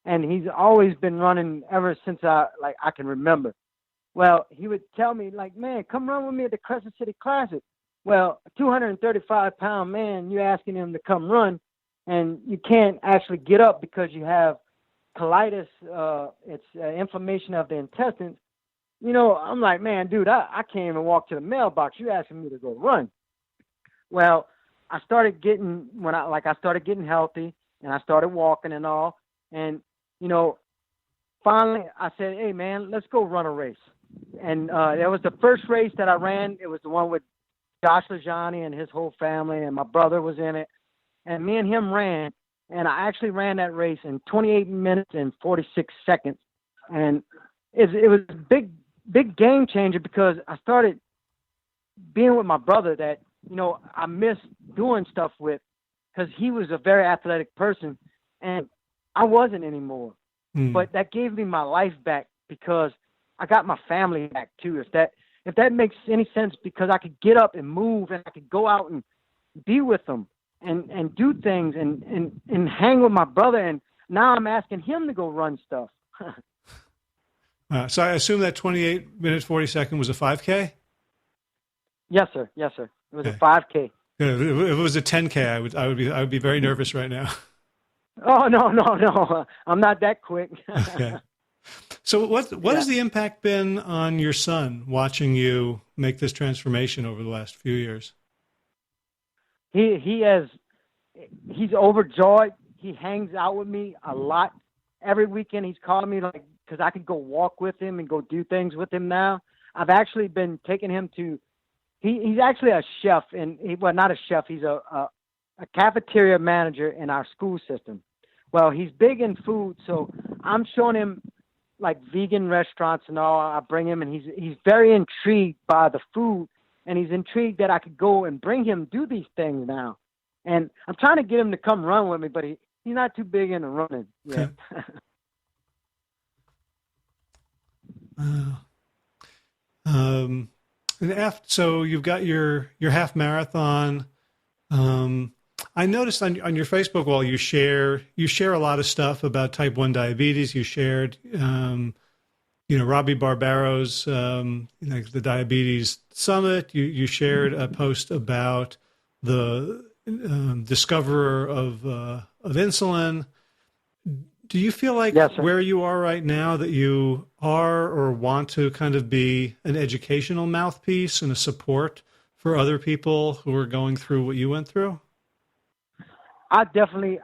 and he's always been running ever since I can remember. Well, he would tell me, like, man, come run with me at the Crescent City Classic. Well, a 235-pound man, you're asking him to come run, and you can't actually get up because you have colitis. It's inflammation of the intestines. I'm like, man, dude, I can't even walk to the mailbox. You're asking me to go run. Well, I started getting healthy, and I started walking and all, and finally I said, hey man, let's go run a race. And that was the first race that I ran. It was the one with Josh LaJaunie and his whole family, and my brother was in it, and me and him ran, and I actually ran that race in 28 minutes and 46 seconds, and it was a big game changer because I started being with my brother that I miss doing stuff with, because he was a very athletic person and I wasn't anymore. But that gave me my life back because I got my family back too. If that makes any sense, because I could get up and move and I could go out and be with them and do things and hang with my brother. And now I'm asking him to go run stuff. So I assume that 28 minutes, 40 seconds was a 5K? Yes, sir. It was a 5K. If it was a 10K, I would be very nervous right now. Oh, no. I'm not that quick. Okay. So what has the impact been on your son watching you make this transformation over the last few years? He's overjoyed. He hangs out with me a lot. Every weekend he's calling me, like, because I can go walk with him and go do things with him now. I've actually been taking him to, he's actually a chef, and not a chef, he's a cafeteria manager in our school system. Well, he's big in food, so I'm showing him like vegan restaurants and all. I bring him, and he's very intrigued by the food, and he's intrigued that I could go and bring him do these things now. And I'm trying to get him to come run with me, but he's not too big into running yet. So you've got your half marathon. I noticed on your Facebook wall you share a lot of stuff about type 1 diabetes. You shared, Robbie Barbaro's, the Diabetes Summit. You shared a post about the discoverer of insulin. Do you feel like where you are right now that you are or want to kind of be an educational mouthpiece and a support for other people who are going through what you went through? I definitely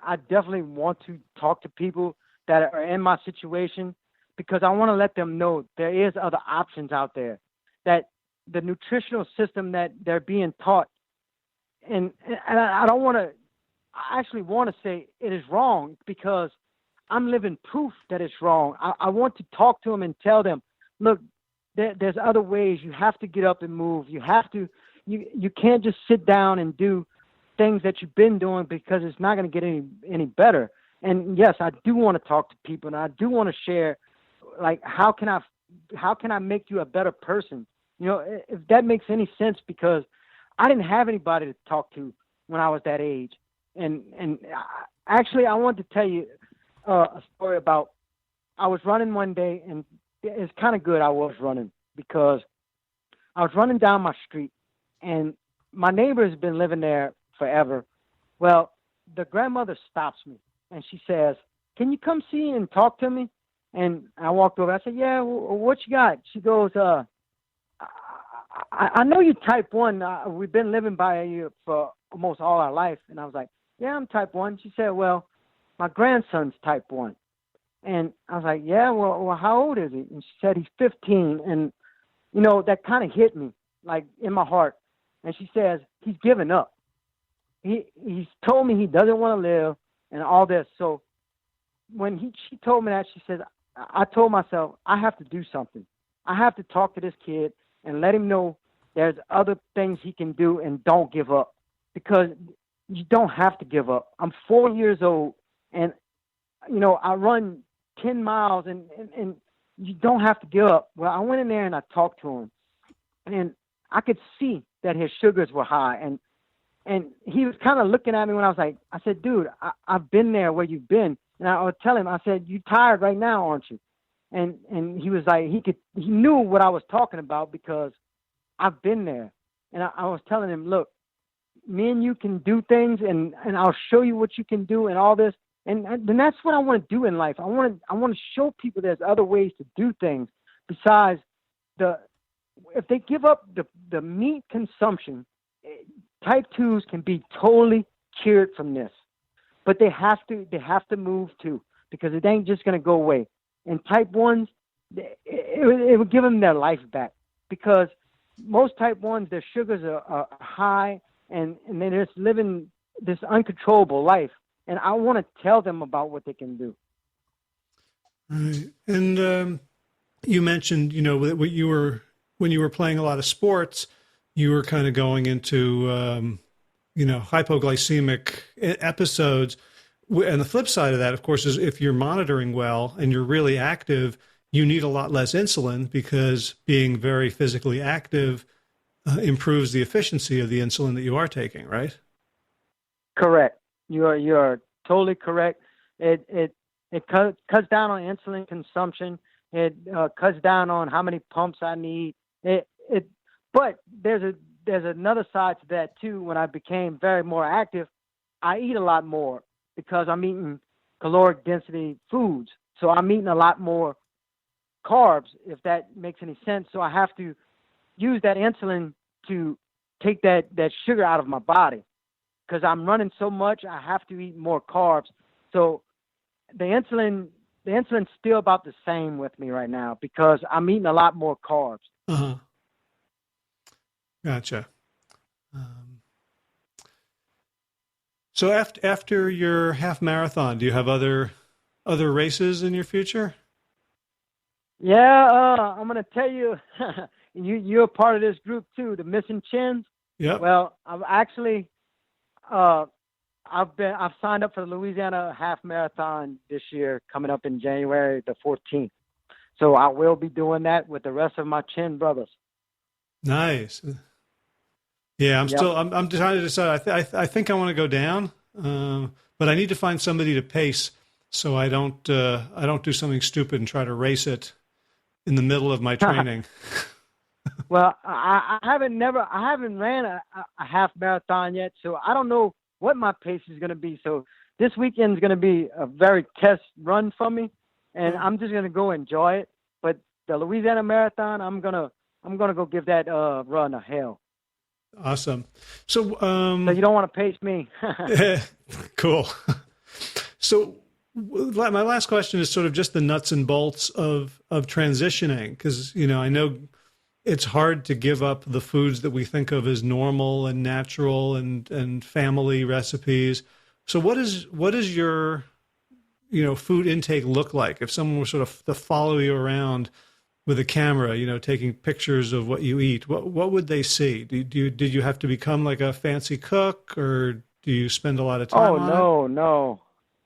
want to talk to people that are in my situation, because I want to let them know there is other options out there, that the nutritional system that they're being taught, and I don't want to, I actually want to say it is wrong, because I'm living proof that it's wrong. I want to talk to them and tell them, look, there's other ways. You have to get up and move. You have to, you can't just sit down and do things that you've been doing, because it's not going to get any better. And yes, I do want to talk to people, and I do want to share, like, how can I make you a better person? If that makes any sense, because I didn't have anybody to talk to when I was that age. And actually, I wanted to tell you a story about, I was running one day, and it's kind of good I was running, because I was running down my street, and my neighbor has been living there forever. Well, the grandmother stops me, and she says, can you come see and talk to me? And I walked over. I said, yeah, what you got? She goes, I know you type 1. We've been living by you for almost all our life. And I was like, yeah, I'm type 1. She said, well, my grandson's type 1. And I was like, yeah, well, how old is he? And she said, he's 15. And, that kind of hit me, like, in my heart. And she says, he's given up. He's told me he doesn't want to live and all this. So she told me that, she said, I told myself, I have to do something. I have to talk to this kid and let him know there's other things he can do, and don't give up, because you don't have to give up. I'm 4 years old, and, I run 10 miles, and you don't have to give up. Well, I went in there and I talked to him, and I could see that his sugars were high, and he was kind of looking at me when I said, dude, I've been there where you've been. And I would tell him, I said, you tired right now, aren't you? And he was like, he knew what I was talking about, because I've been there. And I was telling him, look, me and you can do things, and I'll show you what you can do and all this. And that's what I want to do in life. I want to show people there's other ways to do things besides if they give up the meat consumption. Type 2s can be totally cured from this, but they have to move too, because it ain't just going to go away. And type 1s, it will give them their life back, because most type 1s, their sugars are high, and they're just living this uncontrollable life. And I want to tell them about what they can do. Right. And you mentioned, when you were playing a lot of sports, you were kind of going into, hypoglycemic episodes. And the flip side of that, of course, is if you're monitoring well and you're really active, you need a lot less insulin, because being very physically active improves the efficiency of the insulin that you are taking, right? Correct. You're totally correct. It cuts down on insulin consumption. It cuts down on how many pumps I need. But there's another side to that too. When I became very more active, I eat a lot more, because I'm eating caloric density foods. So I'm eating a lot more carbs, if that makes any sense. So I have to use that insulin to take that sugar out of my body, because I'm running so much. I have to eat more carbs. So the insulin's still about the same with me right now, because I'm eating a lot more carbs. Uh-huh. Gotcha. So after your half marathon, do you have other races in your future? Yeah, I'm gonna tell you, you're a part of this group too, the Missing Chins. Yeah. Well, I've actually, I've signed up for the Louisiana half marathon this year, coming up in January the 14th. So I will be doing that with the rest of my Chin brothers. Nice. Yeah, I'm trying to decide. I think I want to go down, but I need to find somebody to pace, so I don't do something stupid and try to race it in the middle of my training. Well, I haven't ran a half marathon yet, so I don't know what my pace is going to be. So this weekend is going to be a very test run for me, and I'm just going to go enjoy it. But the Louisiana marathon, I'm gonna go give that run a hell. Awesome. So you don't want to pace me. Cool. So my last question is sort of just the nuts and bolts of transitioning, because I know it's hard to give up the foods that we think of as normal and natural and family recipes. So what is your food intake look like? If someone were sort of to follow you around with a camera, taking pictures of what you eat, what would they see? Did you have to become like a fancy cook, or do you spend a lot of time on it?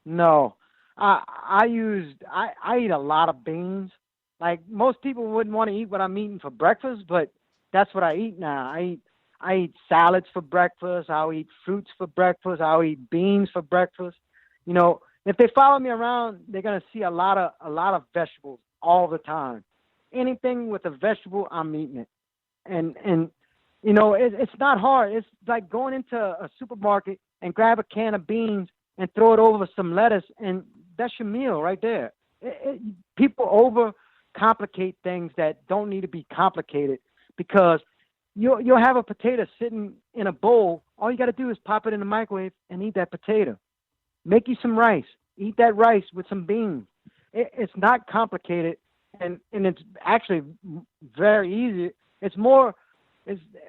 No. I eat a lot of beans. Like most people wouldn't want to eat what I'm eating for breakfast, but that's what I eat now. I eat salads for breakfast. I'll eat fruits for breakfast. I'll eat beans for breakfast. If they follow me around, they're gonna see a lot of vegetables all the time. Anything with a vegetable, I'm eating it. And it's not hard. It's like going into a supermarket and grab a can of beans and throw it over some lettuce, and that's your meal right there. People overcomplicate things that don't need to be complicated, because you'll have a potato sitting in a bowl. All you got to do is pop it in the microwave and eat that potato. Make you some rice. Eat that rice with some beans. It's not complicated, and it's actually very easy. It's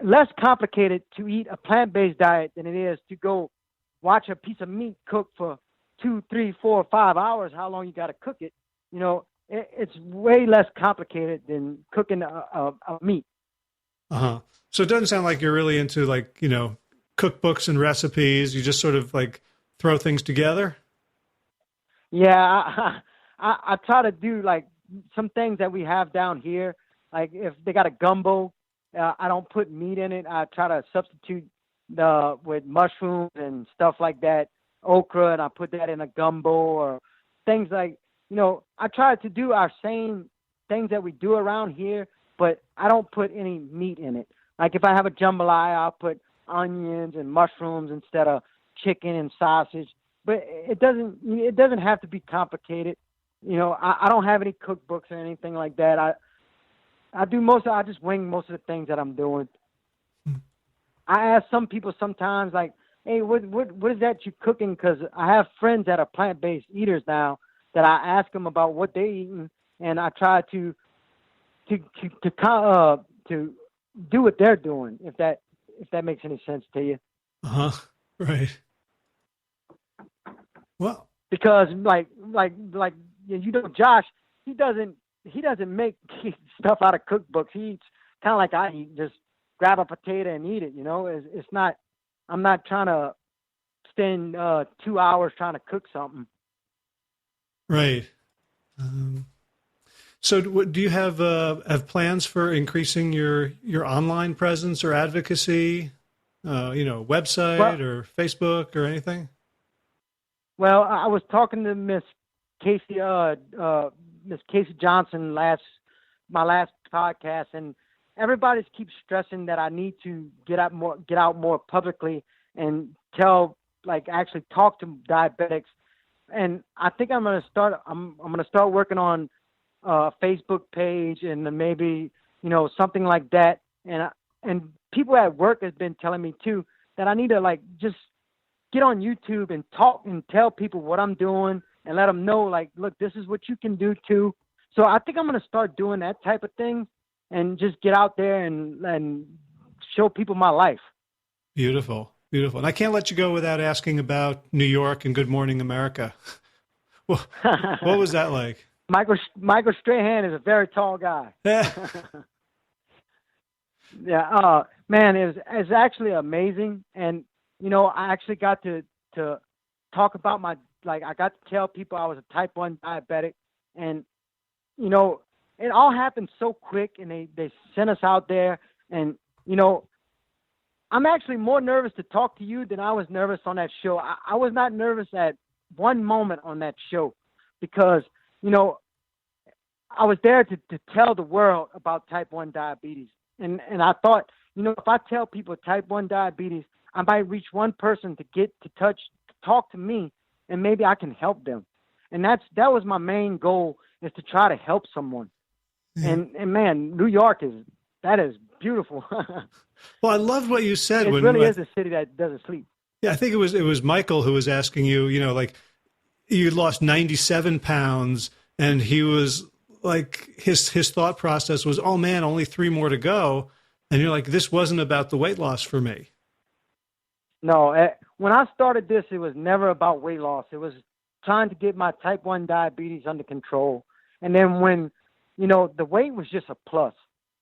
less complicated to eat a plant-based diet than it is to go watch a piece of meat cook for 2, 3, 4, 5 hours, how long you got to cook it. It's way less complicated than cooking a meat. Uh-huh. So it doesn't sound like you're really into like, cookbooks and recipes. You just sort of like throw things together. Yeah, I try to do like some things that we have down here. Like if they got a gumbo, I don't put meat in it. I try to substitute with mushrooms and stuff like that, okra, and I put that in a gumbo or things like, I try to do our same things that we do around here, but I don't put any meat in it. Like if I have a jambalaya, I'll put onions and mushrooms instead of chicken and sausage. But it doesn't have to be complicated. I don't have any cookbooks or anything like that. I just wing most of the things that I'm doing. I ask some people sometimes like, hey, what is that you cooking? Because I have friends that are plant-based eaters now that I ask them about what they eating, and I try to do what they're doing, if that makes any sense to you. Uh-huh. Right. Well, Because Josh, he doesn't make stuff out of cookbooks. He eats kind of like I eat, just grab a potato and eat it. It's not. I'm not trying to spend 2 hours trying to cook something. right. So do you have plans for increasing your online presence or advocacy, website or Facebook or anything? Well, I was talking to Miss Casey Johnson my last podcast, and everybody keeps stressing that I need to get out more publicly and actually talk to diabetics. And I think I'm going to start. I'm going to start working on a Facebook page and then maybe something like that. And people at work has been telling me too that I need to just get on YouTube and talk and tell people what I'm doing and let them know look, this is what you can do too. So I think I'm going to start doing that type of thing and just get out there and show people my life. Beautiful. Beautiful. And I can't let you go without asking about New York and Good Morning America. Well, what was that like? Michael Strahan is a very tall guy. Yeah. Yeah. Man, it's actually amazing. And, I actually got to talk about I got to tell people I was a type 1 diabetic. And, it all happened so quick, and they sent us out there. And, I'm actually more nervous to talk to you than I was nervous on that show. I was not nervous at one moment on that show because, I was there to tell the world about type 1 diabetes. And I thought, if I tell people type 1 diabetes, I might reach one person to get to talk to me, and maybe I can help them. And that was my main goal, is to try to help someone. Yeah. And man, New York is beautiful. Well, I loved what you said. It really is a city that doesn't sleep. Yeah, I think it was Michael who was asking you, you lost 97 pounds, and he was like, his thought process was, oh man, only 3 more to go. And you're like, this wasn't about the weight loss for me. No, when I started this, it was never about weight loss. It was trying to get my type 1 diabetes under control. And then when, the weight was just a plus.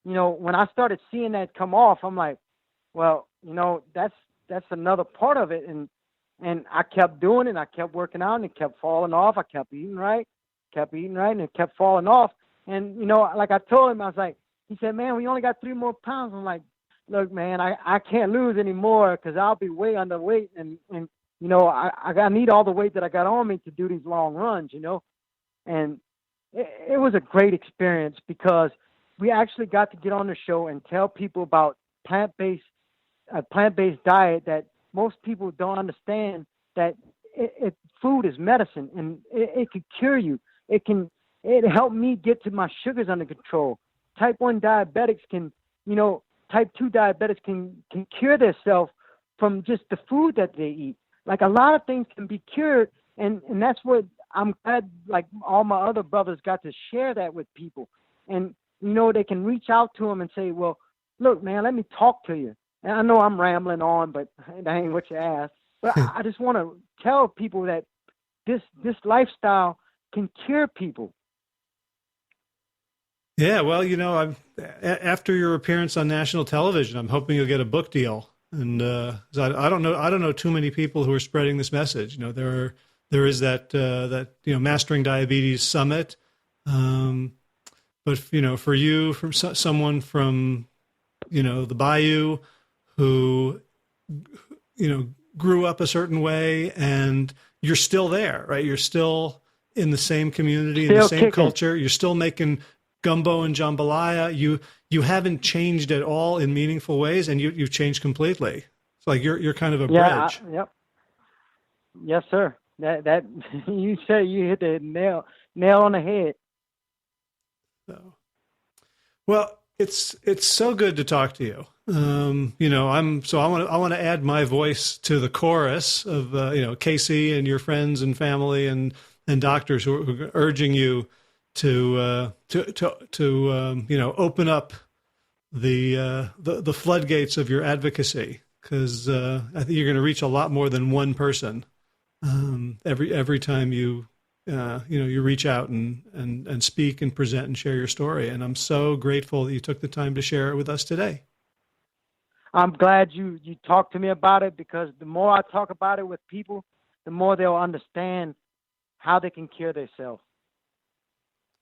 When I started seeing that come off, I'm like, well, that's another part of it. And I kept doing it. I kept working out, and it kept falling off. I kept eating right, and it kept falling off. And, like I told him, I was like, he said, man, we only got 3 more pounds. I'm like, look, man, I can't lose anymore because I'll be way underweight. And I need all the weight that I got on me to do these long runs, And it was a great experience because we actually got to get on the show and tell people about plant-based diet, that most people don't understand, that food is medicine, and it could cure you. It helped me get to my sugars under control. Type 1 diabetics type 2 diabetics can cure themselves from just the food that they eat. Like a lot of things can be cured, and that's what I'm glad, like all my other brothers got to share that with people. And, they can reach out to them and say, well, look, man, let me talk to you. And I know I'm rambling on, but that ain't what you asked. But I just want to tell people that this lifestyle can cure people. Yeah, well, after your appearance on national television, I'm hoping you'll get a book deal. And 'cause I don't know too many people who are spreading this message. There is that Mastering Diabetes Summit, but for you, from someone from the Bayou who grew up a certain way, and you're still there, right? You're still in the same community, in the same culture. You're still making gumbo and jambalaya. You haven't changed at all in meaningful ways, and you've changed completely. It's like you're kind of a bridge. Yep. Yes, sir. That you said, you hit the nail on the head. So, well, it's so good to talk to you. I want to add my voice to the chorus of Casey and your friends and family and doctors who are urging you to open up the floodgates of your advocacy, because I think you're going to reach a lot more than one person every time you reach out and speak and present and share your story. And I'm so grateful that you took the time to share it with us today. I'm glad you talked to me about it, because the more I talk about it with people, the more they'll understand how they can cure themselves.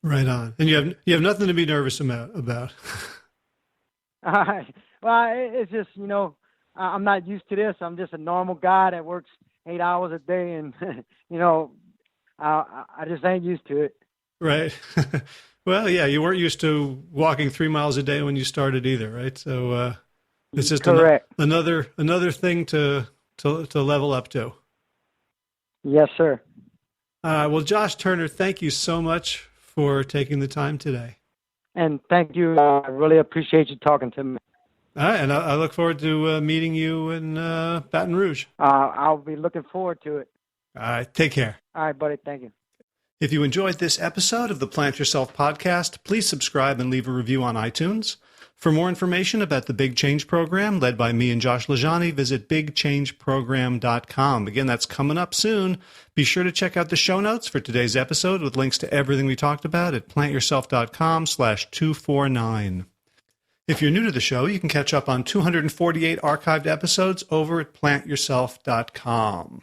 Right on. And you have nothing to be nervous about. All right. Well, it's just, I'm not used to this. I'm just a normal guy that works 8 hours a day, and I just ain't used to it. Right. Well, yeah, you weren't used to walking 3 miles a day when you started either, right? So it's just another thing to level up to. Yes, sir. Well, Josh Turner, thank you so much for taking the time today. And thank you. I really appreciate you talking to me. All right, and I look forward to meeting you in Baton Rouge. I'll be looking forward to it. All right, take care. All right, buddy. Thank you. If you enjoyed this episode of the Plant Yourself podcast, please subscribe and leave a review on iTunes. For more information about the Big Change Program, led by me and Josh Lajani, visit bigchangeprogram.com. Again, that's coming up soon. Be sure to check out the show notes for today's episode with links to everything we talked about at plantyourself.com/249. If you're new to the show, you can catch up on 248 archived episodes over at plantyourself.com.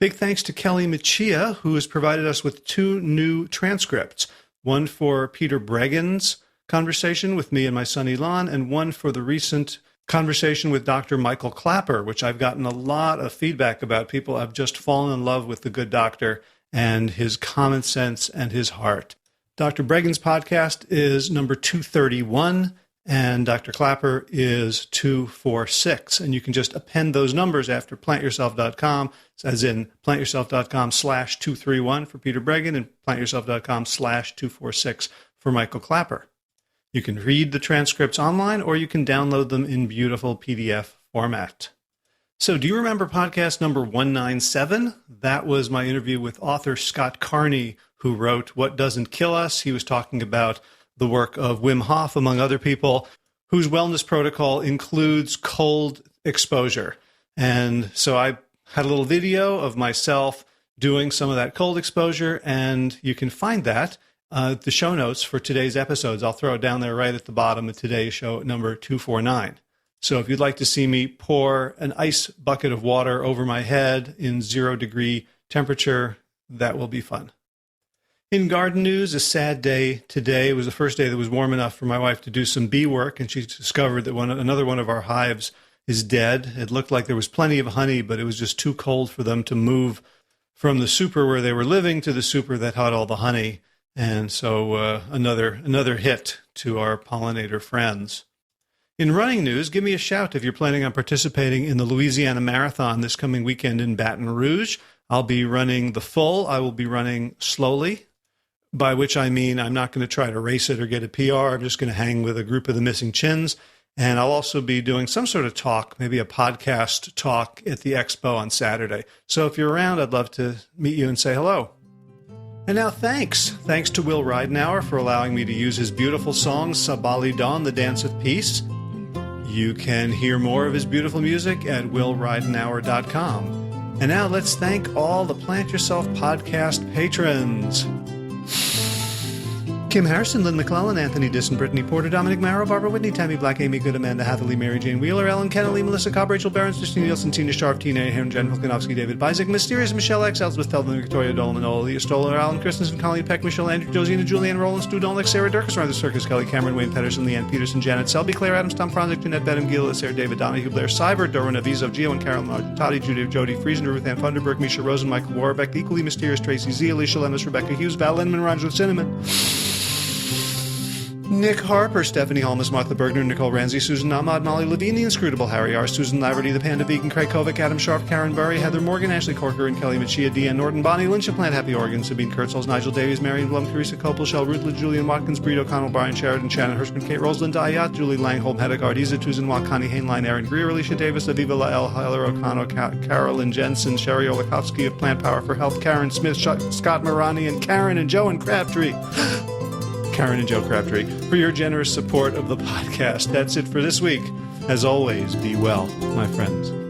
Big thanks to Kelly Machia, who has provided us with 2 new transcripts, one for Peter Bregan's conversation with me and my son Elon, and one for the recent conversation with Dr. Michael Clapper, which I've gotten a lot of feedback about. People have just fallen in love with the good doctor and his common sense and his heart. Dr. Bregan's podcast is number 231, and Dr. Clapper is 246. And you can just append those numbers after plantyourself.com, as in plantyourself.com/231 for Peter Bregan and plantyourself.com/246 for Michael Clapper. You can read the transcripts online, or you can download them in beautiful PDF format. So do you remember podcast number 197? That was my interview with author Scott Carney, who wrote What Doesn't Kill Us. He was talking about the work of Wim Hof, among other people, whose wellness protocol includes cold exposure. And so I had a little video of myself doing some of that cold exposure, and you can find that the show notes for today's episodes. I'll throw it down there right at the bottom of today's show, number 249. So if you'd like to see me pour an ice bucket of water over my head in 0-degree temperature, that will be fun. In garden news, a sad day today. It was the first day that was warm enough for my wife to do some bee work, and she discovered that another one of our hives is dead. It looked like there was plenty of honey, but it was just too cold for them to move from the super where they were living to the super that had all the honey. And so another hit to our pollinator friends. In running news, give me a shout if you're planning on participating in the Louisiana Marathon this coming weekend in Baton Rouge. I'll be running the full. I will be running slowly, by which I mean I'm not going to try to race it or get a PR. I'm just going to hang with a group of the Missing Chins. And I'll also be doing some sort of talk, maybe a podcast talk at the expo on Saturday. So if you're around, I'd love to meet you and say hello. And now thanks to Will Ridenauer for allowing me to use his beautiful song, Sabali Dawn, the Dance of Peace. You can hear more of his beautiful music at willridenauer.com. And now let's thank all the Plant Yourself podcast patrons. Kim Harrison, Lynn McClellan, Anthony Disson, Brittany Porter, Dominic Marrow, Barbara Whitney, Tammy Black, Amy Good, Amanda Hatherley, Mary Jane Wheeler, Ellen Kennelly, Melissa Cobb, Rachel Behrens, Christine Nielsen, Tina Sharp, Tina Ahern, Jen Volkanovsky, David Bizek, Mysterious Michelle X, Elizabeth Feldman, Victoria Dolan, Leah Stoller, Alan Christensen, Colleen Peck, Michelle Andrew, Josina, Julianne Roland, Stu Dolnick, Sarah Durkis, Ryan the Circus, Kelly Cameron, Wayne Pedersen, Leanne Peterson, Janet Selby, Claire Adams, Tom Franzik, Jeanette Benham, Gila, Sarah David, Donahue, Blair Cyber, Dorwin Avizo, Gio and Carol Margentati, Judy, Jody Friesen, Ruth Ann Funderburg, Misha Rosen, Michael Warbeck, the equally mysterious Tracy Z, Alicia Lemus, Rebecca Hughes, Val Linman, rhymes with cinnamon. Nick Harper, Stephanie Holmes, Martha Bergner, Nicole Ramsey, Susan Ahmad, Molly Levine, the Inscrutable Harry R., Susan Laverty, the Panda Vegan, Craig Kovic, Adam Sharp, Karen Burry, Heather Morgan, Ashley Corker, and Kelly Machia, Deanne Norton, Bonnie Lynch, Plant Happy Oregon, Sabine Kurtzels, Nigel Davies, Marion Blum, Teresa Copel, Shell Rutledge, Julian Watkins, Breed O'Connell, Brian Sheridan, Shannon Hirschman, Kate Roseland, Ayat, Julie Langholm, Hedegard, Isa Tuzinwa, Connie Hainline, Aaron Greer, Alicia Davis, Aviva Lael, Heather O'Connell, Carolyn Jensen, Sherry Olakovsky of Plant Power for Health, Karen Smith, Scott Marani, and Karen and Joe and Crabtree. Karen and Joe Crabtree, for your generous support of the podcast. That's it for this week. As always, be well, my friends.